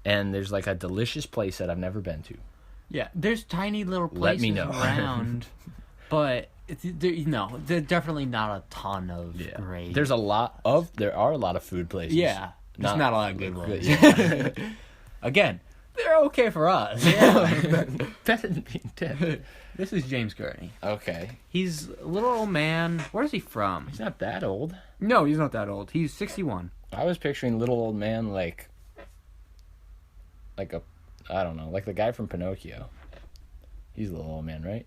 and there's like a delicious place that I've never been to. Yeah, there's tiny little places Let me know. around, but there's definitely not a ton of great. There are a lot of food places. Yeah, just not a lot of good ones. Yeah. Again, they're okay for us. Yeah. Better than being dead. This is James Gurney. Okay. He's a little old man. Where's he from? He's not that old. No, he's not that old. He's 61. I was picturing little old man like I don't know, like the guy from Pinocchio. He's a little old man, right?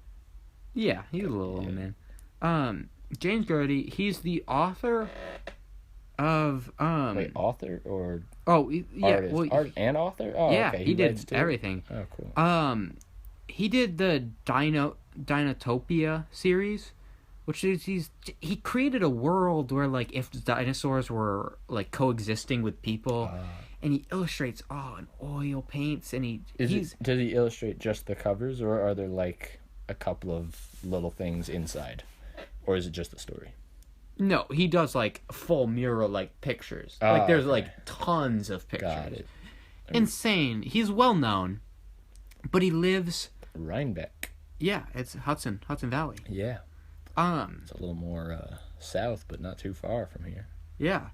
Yeah, he's a little old man. James Gurney, he's the author of Wait, author or artist? Well, art and author? Oh, yeah, okay. he did everything. Oh, cool. He did the Dinotopia series, which is he created a world where like if dinosaurs were like coexisting with people, and he illustrates in oil paints, and does he illustrate just the covers, or are there like a couple of little things inside, or is it just the story? No, he does like full mural like pictures. Like there's like tons of pictures. Got it. Insane. He's well known, but he lives Rhinebeck. Yeah, it's Hudson Valley. Yeah. It's a little more south, but not too far from here. Yeah.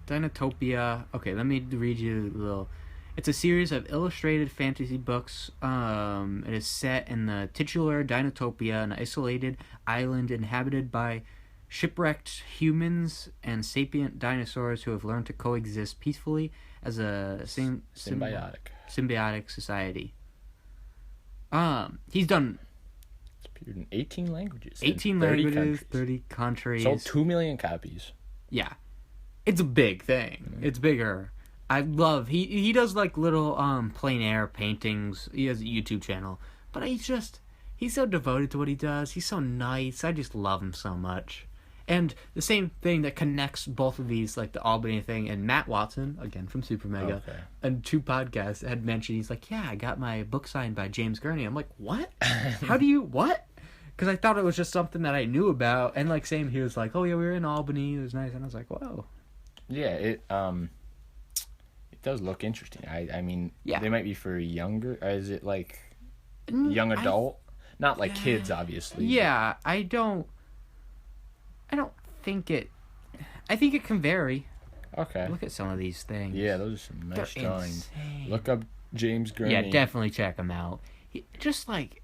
Dinotopia. Okay, let me read you a little. It's a series of illustrated fantasy books. It is set in the titular Dinotopia, an isolated island inhabited by shipwrecked humans and sapient dinosaurs who have learned to coexist peacefully as a symbiotic society. He's done. It's appeared in 18 languages. 18 languages, 30 countries. Sold 2 million copies. Yeah, it's a big thing. Mm-hmm. It's bigger. I love he does like little plein air paintings. He has a YouTube channel, but he's so devoted to what he does. He's so nice. I just love him so much. And the same thing that connects both of these, like the Albany thing, and Matt Watson, again from Super Mega, and 2 podcasts had mentioned, he's like, yeah, I got my book signed by James Gurney. I'm like, what? How do you, what? Because I thought it was just something that I knew about. And like same, he was like, oh yeah, we were in Albany. It was nice. And I was like, whoa. Yeah, it does look interesting. I mean, they might be for younger. Or is it like young adult? Not like kids, obviously. Yeah, I don't think it. I think it can vary. Okay. Look at some of these things. Yeah, those are some nice drawings. Insane. Look up James Gurney. Yeah, definitely check him out. Just like,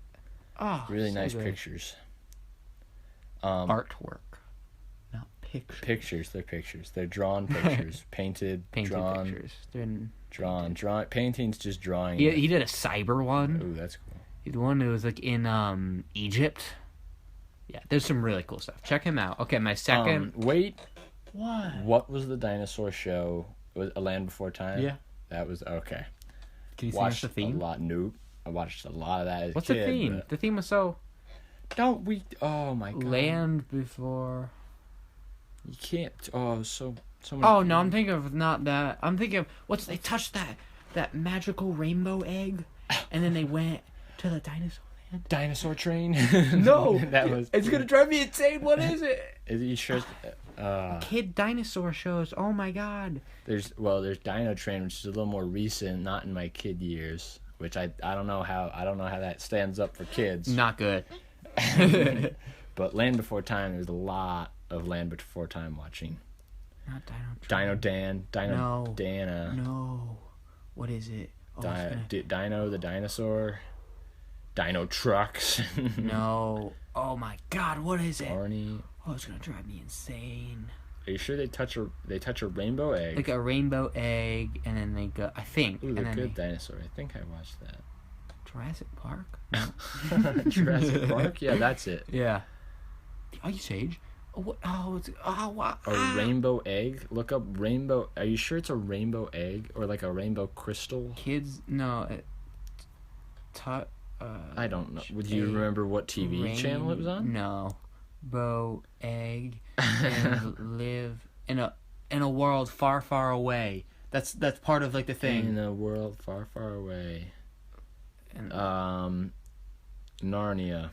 really so nice good. pictures. Artwork, not pictures. Pictures. They're pictures. They're drawn pictures, painted drawn pictures. They're drawn. Paintings, just drawing. He did a cyber one. Ooh, that's cool. He did one that was like in Egypt. Yeah, there's some really cool stuff. Check him out. Okay, my second. Wait. What? What was the dinosaur show? Was A Land Before Time? Yeah. That was okay. Can you see us the theme? A lot. Nope. I watched a lot of that as What's a kid. the theme? The theme was so. Don't we? Oh my god. Land Before. You can't. Oh, so many. Oh no, I'm thinking of not that. I'm thinking of they touched that magical rainbow egg, and then they went. To the dinosaur land. Dinosaur Train. No, that was. it's gonna drive me insane. What is it? Is you sure? Kid dinosaur shows. Oh my god. There's Dino Train, which is a little more recent, not in my kid years, which I don't know how that stands up for kids. Not good. But Land Before Time, there's a lot of Land Before Time watching. Not Dino Dan, No. Dana. No. What is it? Oh, Dino the dinosaur. Dino trucks. No. Oh my god, what is it? Arnie. Oh, it's gonna drive me insane. Are you sure they touch a rainbow egg? Like a rainbow egg, and then they go. I think. Ooh, and the then Good Dinosaur. I think I watched that. Jurassic Park. No. Jurassic Park. Yeah, that's it. Yeah. The Ice Age. Oh, what? Oh, it's wow. A rainbow egg. Look up rainbow. Are you sure it's a rainbow egg or like a rainbow crystal? Kids. No. I don't know. Would you remember what TV channel it was on? No. Bow egg and live in a world far, far away. That's part of like the thing. In a world far, far away. And, Narnia.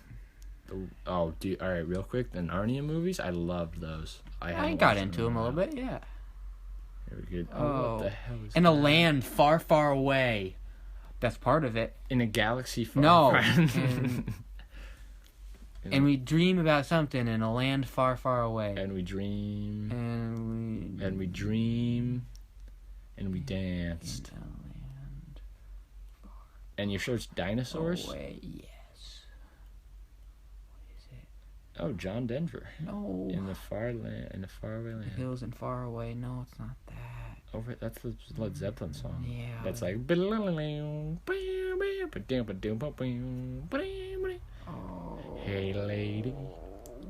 All right, real quick. The Narnia movies, I loved those. I got into them a little bit, yeah. Very good. Oh, what the hell is in that? a land far, far away. That's part of it. In a galaxy far, No. far. And we dream about something in a land far, far away. And we dream. And we dream. And we danced. In a land far And you're sure it's dinosaurs? away, yes. What is it? Oh, John Denver. No. In the faraway land. Hills and far away. No, it's not that. That's the Led Zeppelin song. Yeah. That's like. Oh. Hey lady,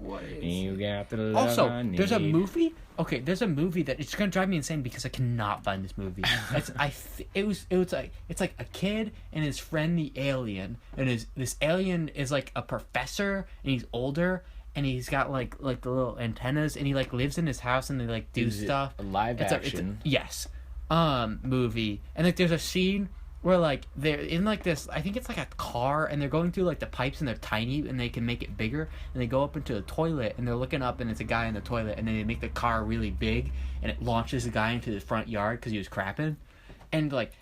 What is you got the love Also, I need. there's a movie. Okay, there's a movie that it's gonna drive me insane because I cannot find this movie. It's like a kid and his friend the alien, and this alien is like a professor and he's older and he's got like the little antennas and he like lives in his house and they like do Is it stuff. a live action? Yes, movie, and like there's a scene where like they're in like this, I think it's like a car, and they're going through like the pipes and they're tiny and they can make it bigger, and they go up into the toilet and they're looking up and it's a guy in the toilet, and then they make the car really big and it launches the guy into the front yard because he was crapping. And like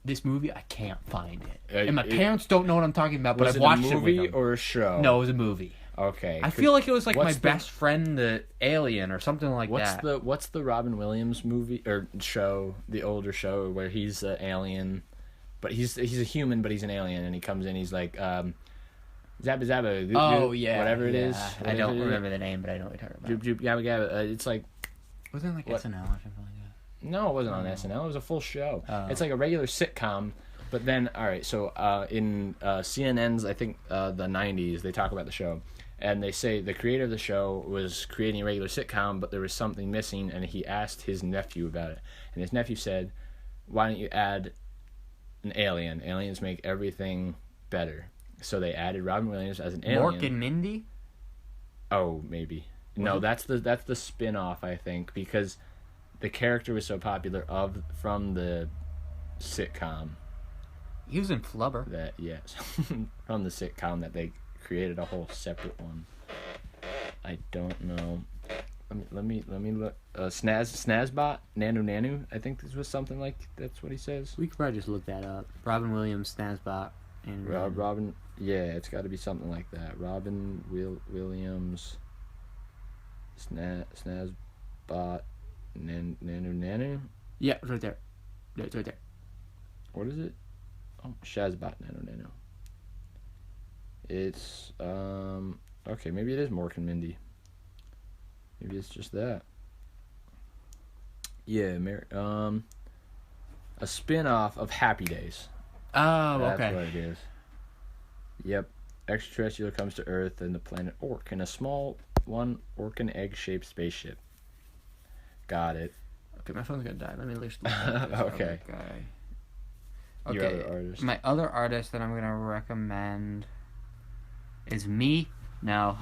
this movie, I can't find it, and my parents don't know what I'm talking about, but I've watched it with them. Was it a movie or a show? No, it was a movie. Okay. I feel like it was like my what's best friend the alien or something like that. What's the Robin Williams movie or show, the older show where he's an alien? But he's a human, but he's an alien, and he comes in. He's like, Zabba Zabba. Oh yeah, whatever it is. I don't remember the name, but I know what you're talking about. Joop Joop Gabba Gabba. It's like, wasn't it like what? SNL or something like that? No, it wasn't on SNL. It was a full show. Oh. It's like a regular sitcom. But then, all right. So in CNN's, I think the 90s, they talk about the show, and they say the creator of the show was creating a regular sitcom, but there was something missing, and he asked his nephew about it, and his nephew said, "Why don't you add an alien? Aliens make everything better." So they added Robin Williams as an alien. Mork and Mindy? Oh, maybe. No, that's the spin-off, I think, because the character was so popular from the sitcom. He was in Flubber. That yes, from the sitcom that they created a whole separate one. I don't know. Let me look. Snazbot, Nanu. I think this was something like that's what he says. We could probably just look that up. Robin Williams, Snazbot, and Robin. Yeah, it's got to be something like that. Robin Williams, Snazbot, Nanu. Yeah, it's right there. Yeah, it's right there. What is it? Oh, Shazbot, Nanu. It's okay. Maybe it is Mork and Mindy. Maybe it's just that. Yeah, a spin-off of Happy Days. Oh, That's okay. what it is. Yep. Extraterrestrial comes to Earth and the planet Orc in a small orc and egg-shaped spaceship. Got it. Okay, my phone's gonna die. Let me list. Okay. Okay. Your other artist. My other artist that I'm gonna recommend is me. No.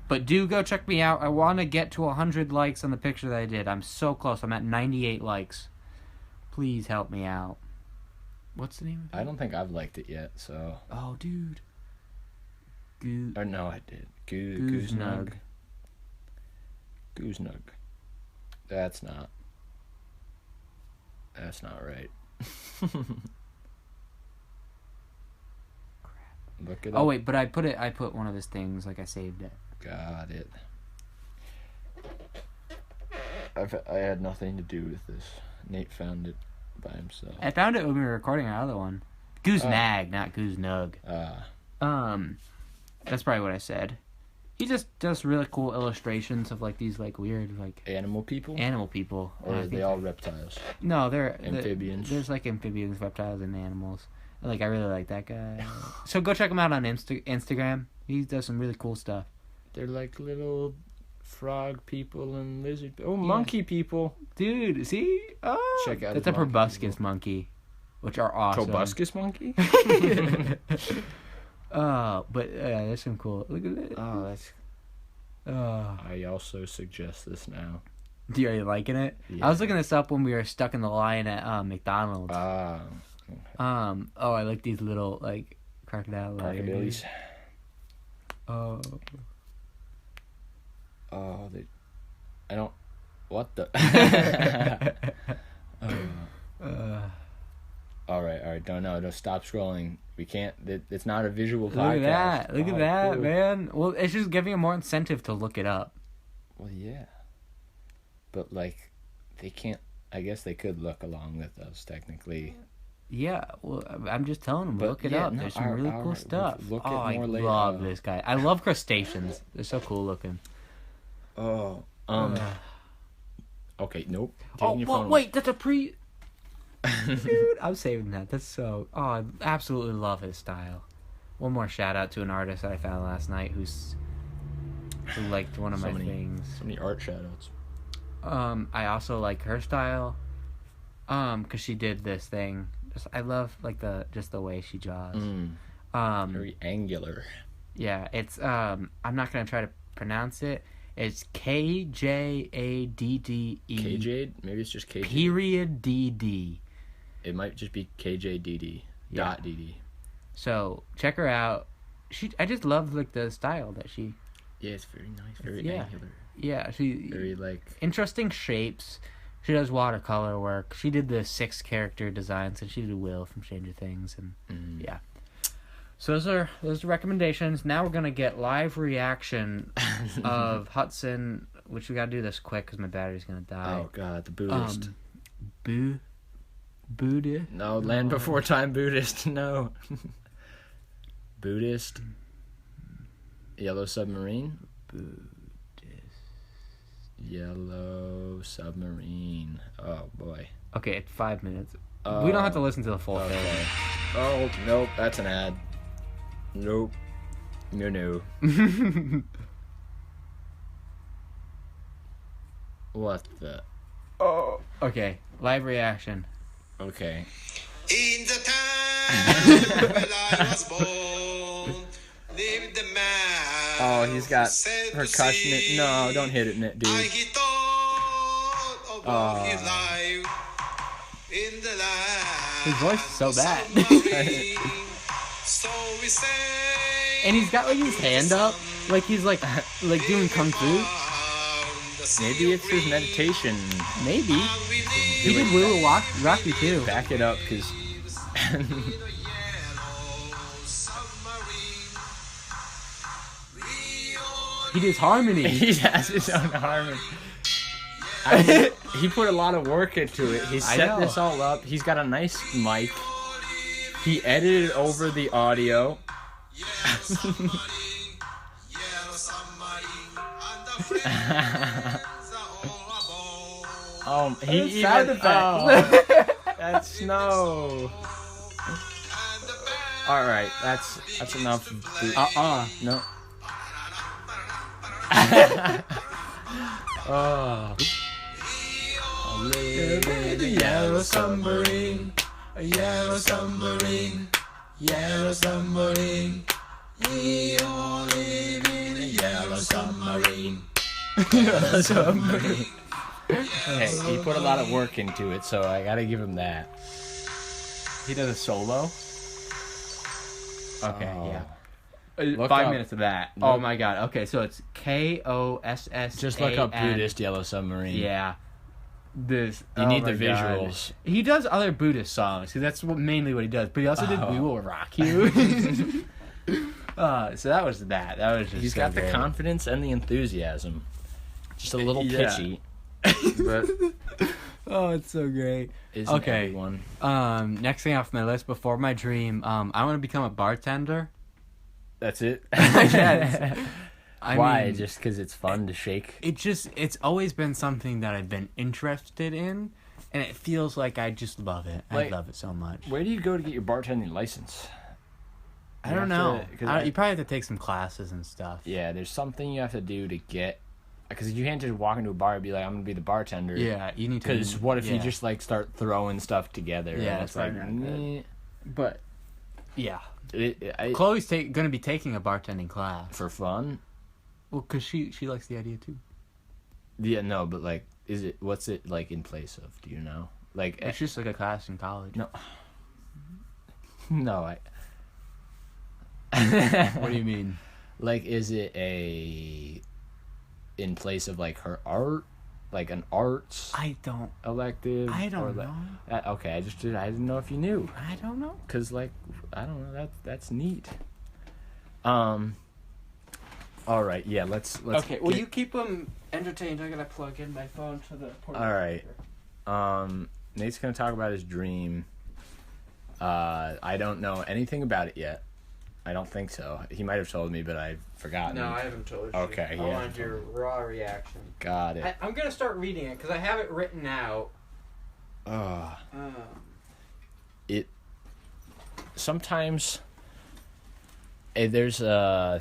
But do go check me out. I want to get to 100 likes on the picture that I did. I'm so close. I'm at 98 likes. Please help me out. What's the name of it? I don't think I've liked it yet, so... Oh, dude. Or no, I did. Goosenug. Goosenug. That's not right. Look it up. Oh, wait, but I put one of his things, like I saved it. Got it. I had nothing to do with this. Nate found it by himself. I found it when we were recording our other one. Goosenag, not Goosenug. That's probably what I said. He just does really cool illustrations of like these like weird like Animal people? Or are they all reptiles? No, they're amphibians. There's like amphibians, reptiles, and animals. Like I really like that guy. So go check him out on Instagram. He does some really cool stuff. They're like little frog people and lizard. Monkey people, dude. See, check out. That's a proboscis monkey, which are awesome. Proboscis monkey. But there's some cool. Look at it. Oh, that's. I also suggest this now. Do you liking it? Yeah. I was looking this up when we were stuck in the line at McDonald's. I like these little like crocodiles. Oh, I don't. What the? All right. Don't stop scrolling. We can't. It's not a visual podcast. Look at that, cool. Man. Well, it's just giving you more incentive to look it up. Well, yeah. But like, they can't. I guess they could look along with us technically. Yeah, well, I'm just telling them, look it up. No, there's some really cool stuff. Look at more I later. love this guy. I love crustaceans. They're so cool looking. Okay, nope. Wait, that's a pre... Dude, I'm saving that. That's so... Oh, I absolutely love his style. One more shout out to an artist that I found last night who liked one of my things. So many art shout outs. I also like her style. Because she did this thing. I love like the way she draws. Very angular. Yeah, it's I'm not gonna try to pronounce it. It's KJADDE. KJ? Maybe it's just KJ. Period DD. It might just be KJDD. Yeah. Dot DD. So check her out. I just love like the style that she. Yeah, it's very nice. Very angular. Yeah, she. Very like interesting shapes. She does watercolor work. She did the 6 character designs, and she did Will from Stranger Things, and yeah. So those are the recommendations. Now we're gonna get live reaction of Hudson, which we gotta do this quick because my battery's gonna die. Oh God, the Buddhist. Buddha? No, Land Before Time Buddhist. No. Buddhist. Yellow Submarine. Yellow Submarine. Oh boy. Okay, it's 5 minutes. We don't have to listen to the full thing. Oh nope, that's an ad. Nope. No. What the? Oh. Okay, live reaction. Okay. In the time when I was born, lived the man. Oh, he's got percussion. No, don't hit it, dude. He thought about his life in the land. His voice is so bad. So we say, and he's got like his hand up, like he's like doing kung fu. Maybe it's his meditation. Maybe. He did WACKY too. Back it up, because... He does harmony. He has his own harmony. He put a lot of work into it. He set this all up. He's got a nice mic. He edited over the audio. He sound effects. That's no. All right, that's enough. No. I live in a yellow submarine, a yellow submarine, yellow submarine. We all live in a yellow submarine. Yellow submarine. Hey, he put a lot of work into it, so I gotta give him that. He does a solo. Okay, Oh. yeah. Look 5 up- minutes of that. look- Oh my god. Okay, so it's KOSS. Just look up Buddhist Yellow Submarine. Yeah. This. You need the my God. visuals. He does other Buddhist songs because that's mainly what he does. But he also did Oh. "We Will Rock You." So that was that. That was just. He's so got great. the confidence and the enthusiasm. Just a little Yeah. pitchy. But, oh, it's so great. Isn't Okay. everyone? Next thing off my list before my dream, I want to become a bartender. That's it. Yes. Why? mean, Just because it's fun to shake? it's always been something that I've been interested in, and it feels like I just love it. Like, I love it so much. Where do you go to get your bartending license? I You don't have know. to- 'cause You probably have to take some classes and stuff. Yeah, there's something you have to do to get. Because you can't just walk into a bar and be like, I'm going to be the bartender. Yeah, you need to. Because what if you yeah. just like start throwing stuff together? Yeah, and it's it's like, probably not good. meh. But yeah, I- Chloe's going to be taking a bartending class. for fun. Well, because she likes the idea too. Yeah, no, but like, what's it like in place of? Do you know? Like, It's just like a class in college. No. no, What do you mean? Like, is it in place of like her art, like an arts I don't elective? or know. Okay, I didn't know if you knew. I don't know. Cause like, I don't know. That's neat. All right, yeah. Let's. Okay, well, you keep them entertained. I gotta plug in my phone to the port. All right. Nate's gonna talk about his dream. I don't know anything about it yet. I don't think so. He might have told me, but I've forgotten. No, I haven't told you. Okay, I yeah. wanted your raw reaction. Got it. I'm gonna start reading it because I have it written out. It sometimes there's on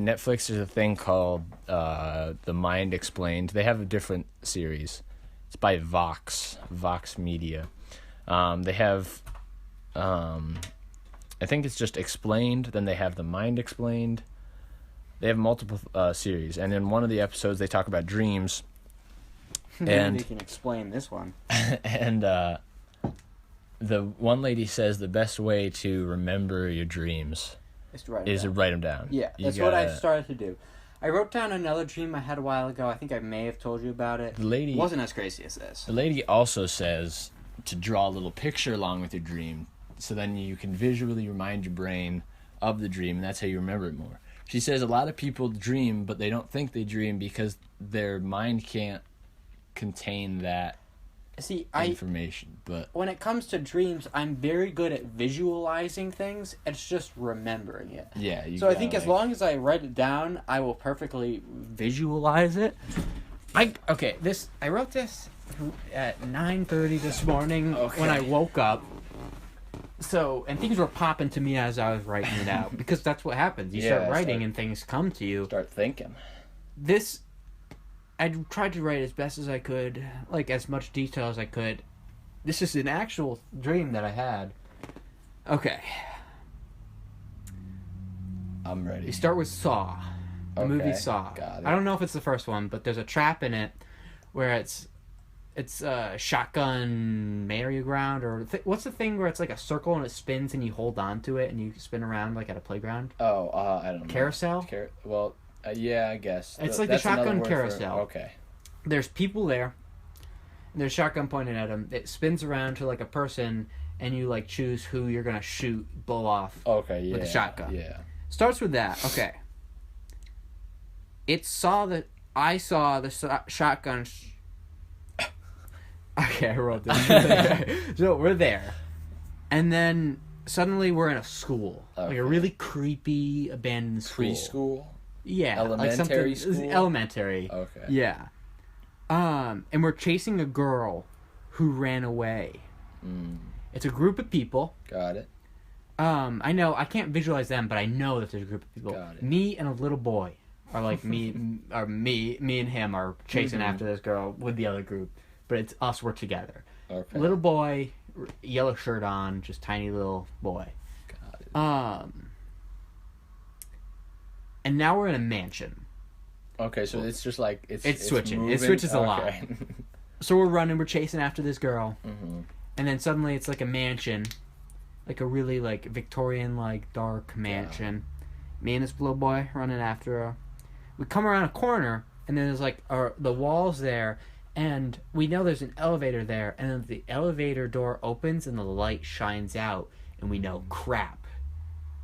Netflix there's a thing called The Mind Explained. They have a different series. It's by Vox Media. They have I think it's just Explained, then they have The Mind Explained. They have multiple series, and in one of the episodes they talk about dreams. And you can explain this one. and the one lady says the best way to remember your dreams Is to write is to write them down. Yeah, You that's what I gotta- started to do. I wrote down another dream I had a while ago. I think I may have told you about it. The lady It wasn't as crazy as this. The lady also says to draw a little picture along with your dream, so then you can visually remind your brain of the dream, and that's how you remember it more. She says a lot of people dream, but they don't think they dream because their mind can't contain that See, information. But when it comes to dreams, I'm very good at visualizing things. It's just remembering it. yeah, you So I gotta, think as long as I write it down, I will perfectly visualize it. I wrote this at 9:30 this morning when I woke up. So, and things were popping to me as I was writing it out because that's what happens. You start writing and things come to you. start thinking. This, I tried to write as best as I could, like as much detail as I could. This is an actual dream that I had. Okay. I'm ready. You start with Saw. The movie Saw. Got it. I don't know if it's the first one, but there's a trap in it where it's shotgun merry-go-round or what's the thing where it's like a circle and it spins and you hold on to it and you spin around like at a playground? Oh, I don't know. Carousel? Yeah, I guess. It's like the That's another shotgun word for it. carousel. Okay. There's people there. And there's a shotgun pointed at them. It spins around to like a person and you like choose who you're gonna shoot, blow off. Okay, yeah. With a shotgun. Yeah. Starts with that. Okay. I saw the shotgun. Okay, I wrote this. So we're there, and then suddenly we're in a school, like a really creepy abandoned school. Preschool? Yeah, Elementary like something, school? Elementary. Okay. Yeah. And we're chasing a girl who ran away. It's a group of people. Got it. I know I can't visualize them, but I know that there's a group of people. Got it. Me and a little boy are like me and him are chasing after this girl with the other group, but it's us. We're together. Okay. Little boy, yellow shirt on, just tiny little boy. Got it. And now we're in a mansion. Okay, so it's just like it's switching. It moving? switches a lot. Okay. So we're running. We're chasing after this girl, Mm-hmm. and then suddenly it's like a mansion, like a really like Victorian like dark mansion. Me and this little boy running after her. We come around a corner, and then there's like the walls there, and we know there's an elevator there, and then the elevator door opens and the light shines out, and we know, crap,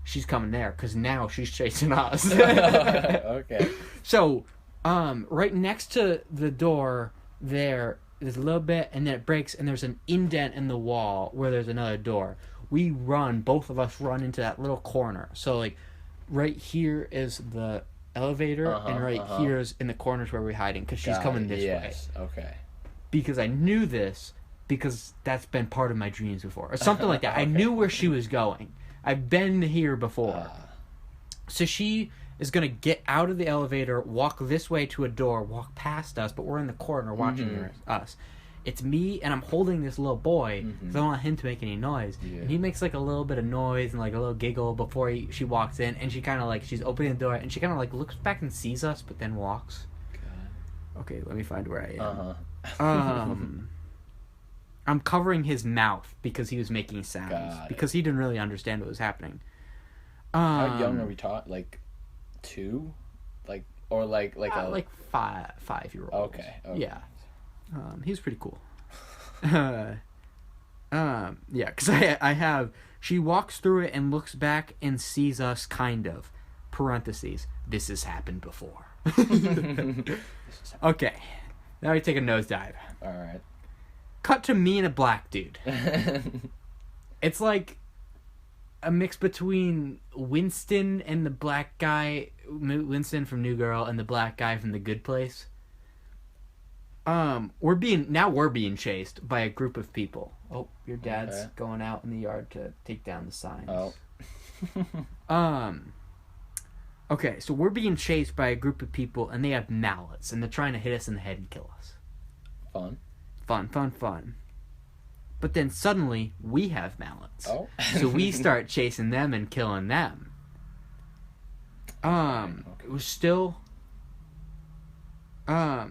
she's coming there, because now she's chasing us. Okay. So, right next to the door there's a little bit, and then it breaks, and there's an indent in the wall where there's another door. Both of us run into that little corner. So, like, right here is the elevator, and right here is in the corners where we're hiding, because she's coming this way. Okay. Because I knew this, because that's been part of my dreams before. Or something like that. Okay. I knew where she was going. I've been here before. So she is going to get out of the elevator, walk this way to a door, walk past us, but we're in the corner watching us. It's me, and I'm holding this little boy, because I don't want him to make any noise. Yeah. And he makes like a little bit of noise and like a little giggle before she walks in, and she kind of like, she's opening the door, and she kind of like looks back and sees us, but then walks. God. Okay, let me find where I am. I'm covering his mouth because he was making sounds, because he didn't really understand what was happening. How young are we talking? Like 2? Like, or like 5-year-old. Okay. Yeah. He was pretty cool. Yeah, because I have... She walks through it and looks back and sees us, kind of. Parentheses. This has happened before. Okay. Now we take a nosedive. All right. Cut to me and a black dude. It's like a mix between Winston and the black guy... Winston from New Girl and the black guy from The Good Place. We're being chased by a group of people. Oh, your dad's going out in the yard to take down the signs. Oh. Okay, so we're being chased by a group of people, and they have mallets, and they're trying to hit us in the head and kill us. Fun. But then suddenly, we have mallets. Oh. So we start chasing them and killing them. It was still... But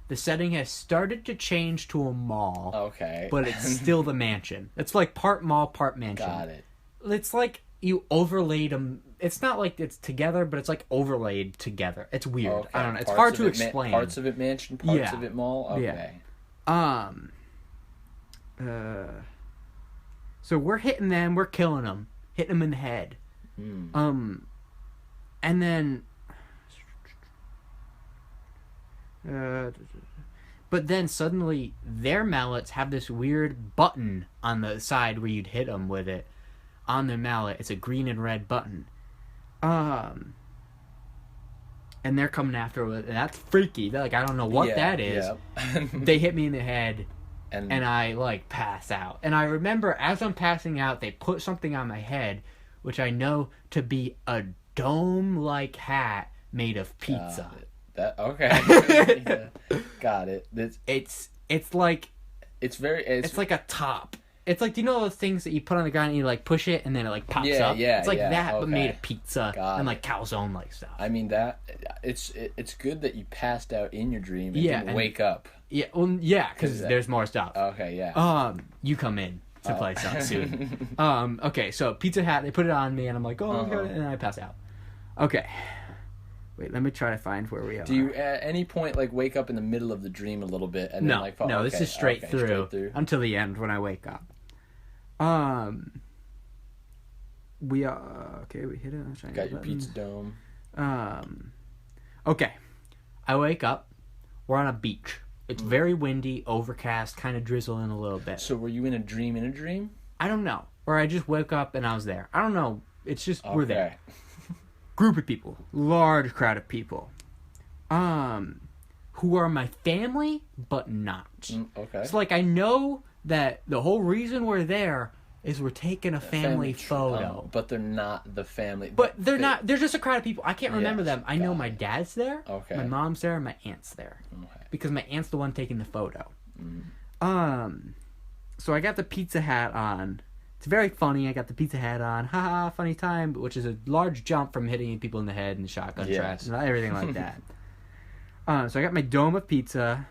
the setting has started to change to a mall. Okay. But it's still the mansion. It's like part mall, part mansion. Got it. It's like you overlaid them. It's not like it's together, but it's like overlaid together. It's weird. Okay. I don't know. It's hard to explain. Parts of it mansion, parts of it mall? Okay. Yeah. So we're hitting them. We're killing them. Hitting them in the head. And then... but then suddenly their mallets have this weird button on the side where you'd hit them with it. On their mallet, it's a green and red button. And they're coming after it. And that's freaky. They're like, I don't know what that is. Yeah. They hit me in the head, and I like pass out. And I remember as I'm passing out, they put something on my head, which I know to be a dome-like hat made of pizza. Okay. Got it. It's like a top. It's like, do you know those things that you put on the ground and you like push it and then it like pops up? Yeah, it's like that, but made of pizza and like calzone like stuff. I mean it's good that you passed out in your dream and didn't wake up. Yeah, well, yeah, because there's more stuff. Okay, yeah. You come in to play something soon. Okay, so pizza hat, they put it on me and I'm like, and I pass out. Okay. Wait, let me try to find where we are. Do you at any point like wake up in the middle of the dream a little bit and then like fall? No, this is straight through until the end when I wake up. We are okay. We hit it. Got your pizza dome. Okay. I wake up. We're on a beach. It's very windy, overcast, kind of drizzling a little bit. So were you in a dream? I don't know. Or I just woke up and I was there. I don't know. It's just we're there. Group of people, large crowd of people, who are my family, but not. Okay. So, like, I know that the whole reason we're there is we're taking a family photo. But they're not the family. But they're not. They're just a crowd of people. I can't remember them. I know my dad's there. Okay. My mom's there. And my aunt's there. Okay. Because my aunt's the one taking the photo. So I got the pizza hat on. It's very funny. I got the pizza hat on. Haha, funny time. Which is a large jump from hitting people in the head and the shotgun traps and everything like that. So I got my dome of pizza.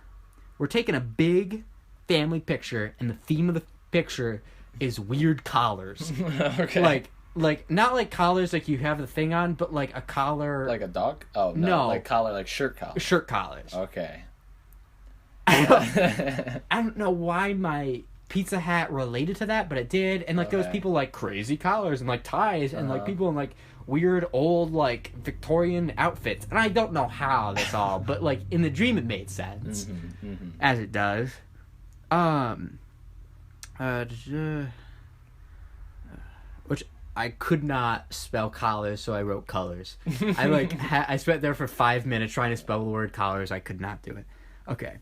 We're taking a big family picture, and the theme of the picture is weird collars. Okay. Like not like collars like you have the thing on, but like a collar. Like a dog? Oh, no. No. Like collar, like shirt collar. Shirt collars. Okay. I don't know why my pizza hat related to that, but it did. And like there was people like crazy collars and like ties and like people in like weird old like Victorian outfits. And I don't know how this all, but like in the dream it made sense. As it does. Which I could not spell collars, so I wrote colors. I like I spent there for 5 minutes trying to spell the word collars. I could not do it. Okay.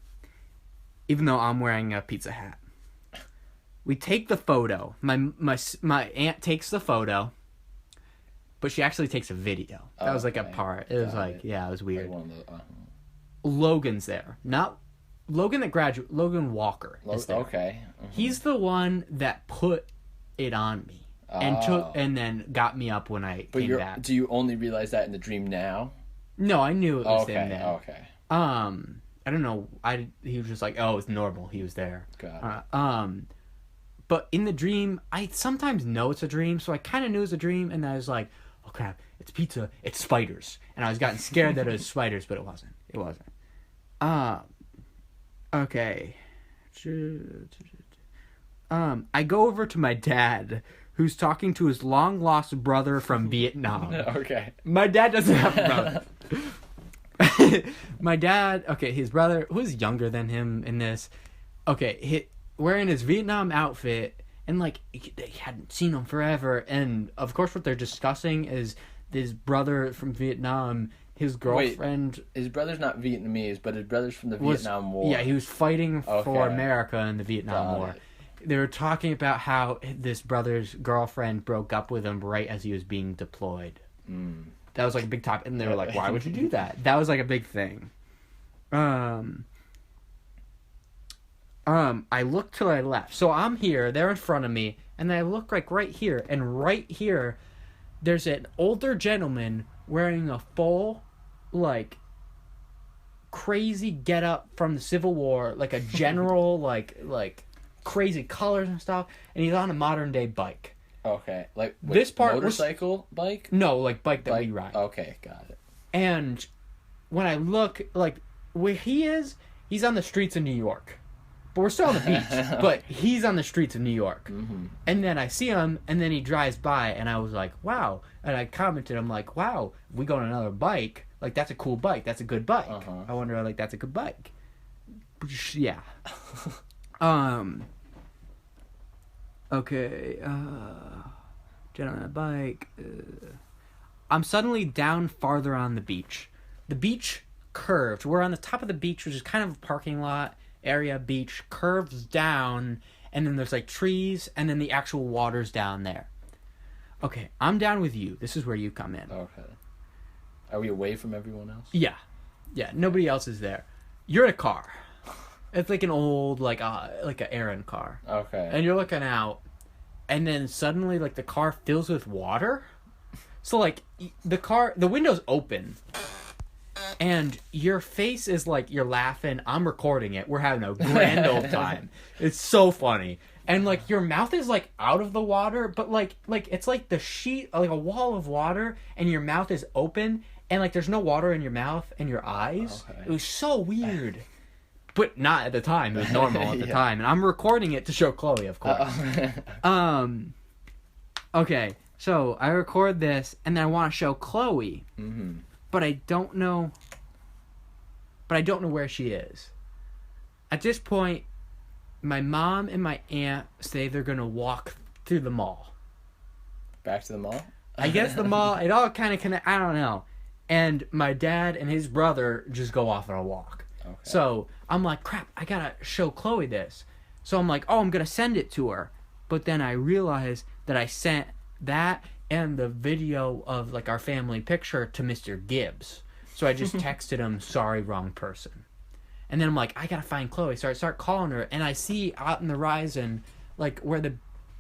Even though I'm wearing a pizza hat. We take the photo. My aunt takes the photo, but she actually takes a video. That was like a part. It was like, yeah, it was weird. Like one of the, Logan's there. Not Logan that graduated. Logan Walker is there. Okay. He's the one that put it on me and then got me up when I came back. Do you only realize that in the dream now? No, I knew it was him then. Okay. I don't know. He was just like, oh, it's normal. He was there. Got it. But in the dream, I sometimes know it's a dream, so I kind of knew it was a dream, and I was like, oh crap, it's pizza, it's spiders, and I was gotten scared that it was spiders, but it wasn't. It wasn't. Okay. I go over to my dad, who's talking to his long lost brother from Vietnam. Okay. My dad doesn't have a brother. My dad, okay, his brother, who's younger than him in this, okay, wearing his Vietnam outfit, and like they hadn't seen him forever, and of course what they're discussing is this brother from Vietnam, his girlfriend. Wait, his brother's not Vietnamese, but his brother's from the Vietnam War. Yeah, he was fighting for America in the Vietnam War. They were talking about how this brother's girlfriend broke up with him right as he was being deployed. That was like a big topic, and they were like, why would you do that? That was like a big thing. I look to my left. So I'm here, they're in front of me, and then I look like right here, and right here, there's an older gentleman wearing a full, like, crazy getup from the Civil War, like a general, like crazy colors and stuff, and he's on a modern day bike. Okay, like this part motorcycle bike? No, like bike that we ride. Okay, got it. And when I look, like where he is, he's on the streets of New York, but we're still on the beach. But he's on the streets of New York, and then I see him, and then he drives by, and I was like, "Wow!" And I commented, "I'm like, wow, if we go on another bike, like that's a cool bike. That's a good bike. I wonder, like, that's a good bike." Yeah. Okay, get on a bike. I'm suddenly down farther on the beach. The beach curved. We're on the top of the beach, which is kind of a parking lot area. Beach curves down, and then there's like trees, and then the actual water's down there. Okay, I'm down with you. This is where you come in. Okay. Are we away from everyone else? Yeah. Nobody else is there. You're in a car. It's like an old, like an errand car. Okay. And you're looking out, and then suddenly, like, the car fills with water. So, like, the window's open, and your face is like, you're laughing. I'm recording it. We're having a grand old time. It's so funny. And, like, your mouth is, like, out of the water, but, like it's like the sheet, like a wall of water, and your mouth is open, and, like, there's no water in your mouth and your eyes. Okay. It was so weird. But not at the time. It was normal at the time. And I'm recording it to show Chloe, of course. Okay. So I record this, and then I want to show Chloe. But I don't know where she is. At this point, my mom and my aunt say they're going to walk through the mall. Back to the mall? I guess the mall, it all kind of connects. I don't know. And my dad and his brother just go off on a walk. Okay. So I'm like, crap, I gotta show Chloe this. So I'm like, I'm gonna send it to her. But then I realized that I sent that and the video of like our family picture to Mr. Gibbs. So I just texted him, sorry, wrong person. And then I'm like, I gotta find Chloe. So I start calling her, and I see out in the horizon, like where the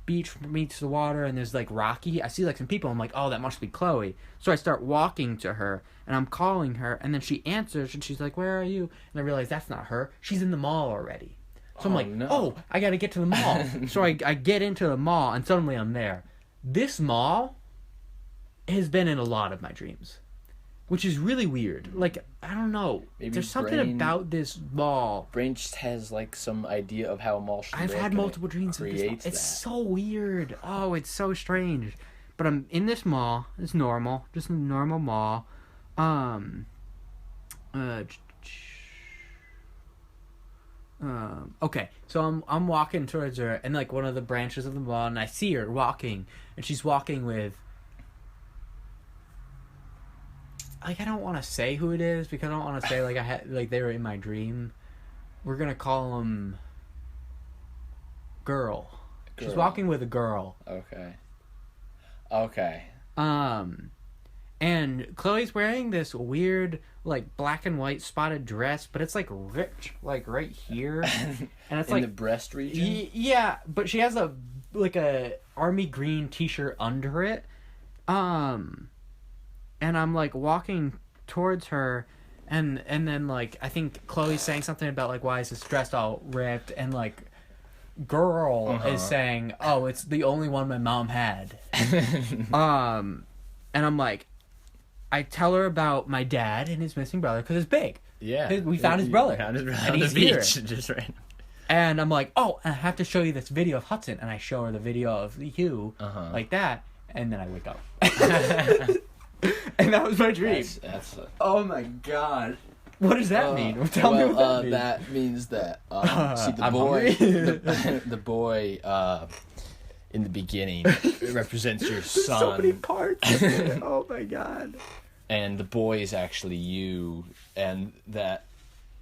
beach meets the water and there's like rocky, I see like some people. I'm like, oh, that must be Chloe. So I start walking to her, and I'm calling her, and then she answers, and she's like, where are you? And I realize that's not her. She's in the mall already. So I'm like, no. oh, I gotta get to the mall. So I get into the mall, and suddenly I'm there. This mall has been in a lot of my dreams, which is really weird. Like, I don't know. Maybe There's something about this mall. Brain just has like some idea of how a mall should I've look, had and multiple dreams of this mall. creates It's that. so weird. Oh, it's so strange. But I'm in this mall. It's normal, just a normal mall. Okay, so I'm walking towards her, and like one of the branches of the mall, and I see her walking, and she's walking with, like, I don't want to say who it is because I don't want to say like I had like they were in my dream. We're gonna call them girl. She's Girl. walking with a girl. Okay. And Chloe's wearing this weird, like, black and white spotted dress, but it's, like, rich, like, right here. And it's, In like... the breast region? Yeah, but she has a army green t-shirt under it. And I'm, like, walking towards her, and then, like, I think Chloe's saying something about, like, why is this dress all ripped? And, like, girl is saying, oh, it's the only one my mom had. And I'm like... I tell her about my dad and his missing brother because it's big. Yeah. We found his brother. Found his brother And on the he's here. beach. Just random. And I'm like, oh, I have to show you this video of Hudson. And I show her the video of you, like that. And then I wake up. And that was my dream. That's Oh my god. What does that mean? Tell me what that means. That means that see the I'm boy, hungry. the boy in the beginning represents your son. So many parts. Oh my god. And the boy is actually you, and that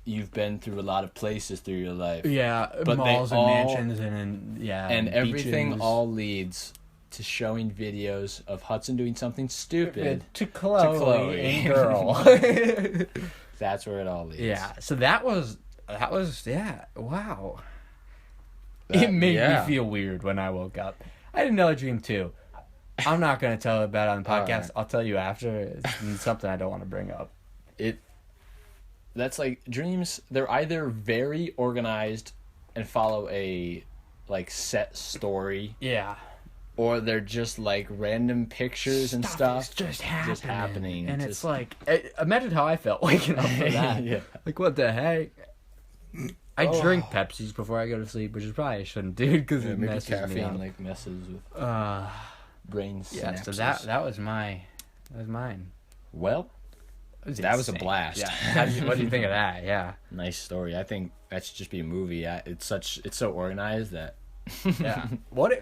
you've been through a lot of places through your life. Yeah, But malls they and all- mansions and And everything beaches. all leads to showing videos of Hudson doing something stupid. to Chloe, Chloe. and girl. That's where it all leads. Yeah, so that was yeah, wow. That- It made yeah. me feel weird when I woke up. I had another dream too. I'm not going to tell about it on the podcast. Alright. I'll tell you after. It's something I don't want to bring up. That's like dreams. They're either very organized and follow a like set story, Yeah. or they're just like random pictures and stuff. is just happening. And it's Just- like, imagine how I felt waking up for that. Yeah. Like, what the heck? I drink Pepsis before I go to sleep, which is probably I shouldn't do because it Maybe messes me caffeine up. like messes with Uh, brain synapses. yeah, so that was mine. Well, that was a blast. Yeah. What do you think of that? Yeah. nice story. I think that should just be a movie. It's so organized that Yeah.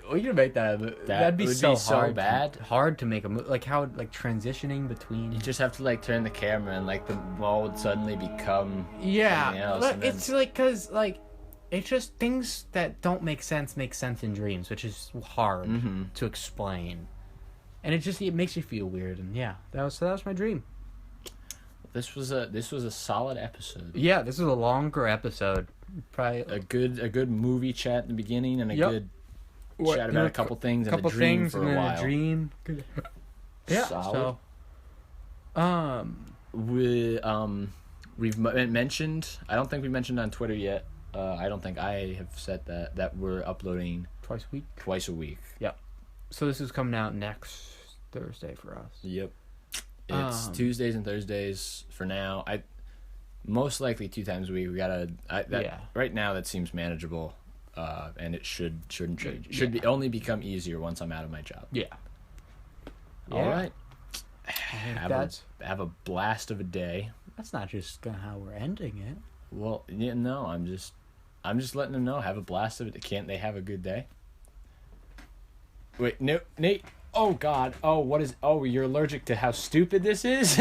We could make that. That'd be would so be so hard. bad. Hard to make a movie. Like how transitioning between. you just have to like turn the camera and like the mall would suddenly become something Yeah. else. But and then- it's like because like it's just things that don't make sense in dreams, which is hard to explain. And it makes you feel weird. And yeah, that was my dream. This was a solid episode. Yeah, this is a longer episode. Probably A good movie chat in the beginning and a Yep. good What, chat about a couple things and a couple dream things for and a then while. a dream. Yeah. Solid. So, We've mentioned. I don't think we mentioned on Twitter yet. I don't think I have said that we're uploading twice a week. twice a week. Yep. So this is coming out next Thursday for us. Yep. It's Tuesdays and Thursdays for now. Most likely 2 times a week. We gotta. Right now that seems manageable, and it shouldn't change. Should be only become easier once I'm out of my job. Yeah. All right. That's Have a blast of a day. that's not just how we're ending it. Well, yeah, no, I'm just letting them know. Have a blast of it. Can't they have a good day? Wait, no, Nate. Oh God. Oh, what is? Oh, you're allergic to how stupid this is.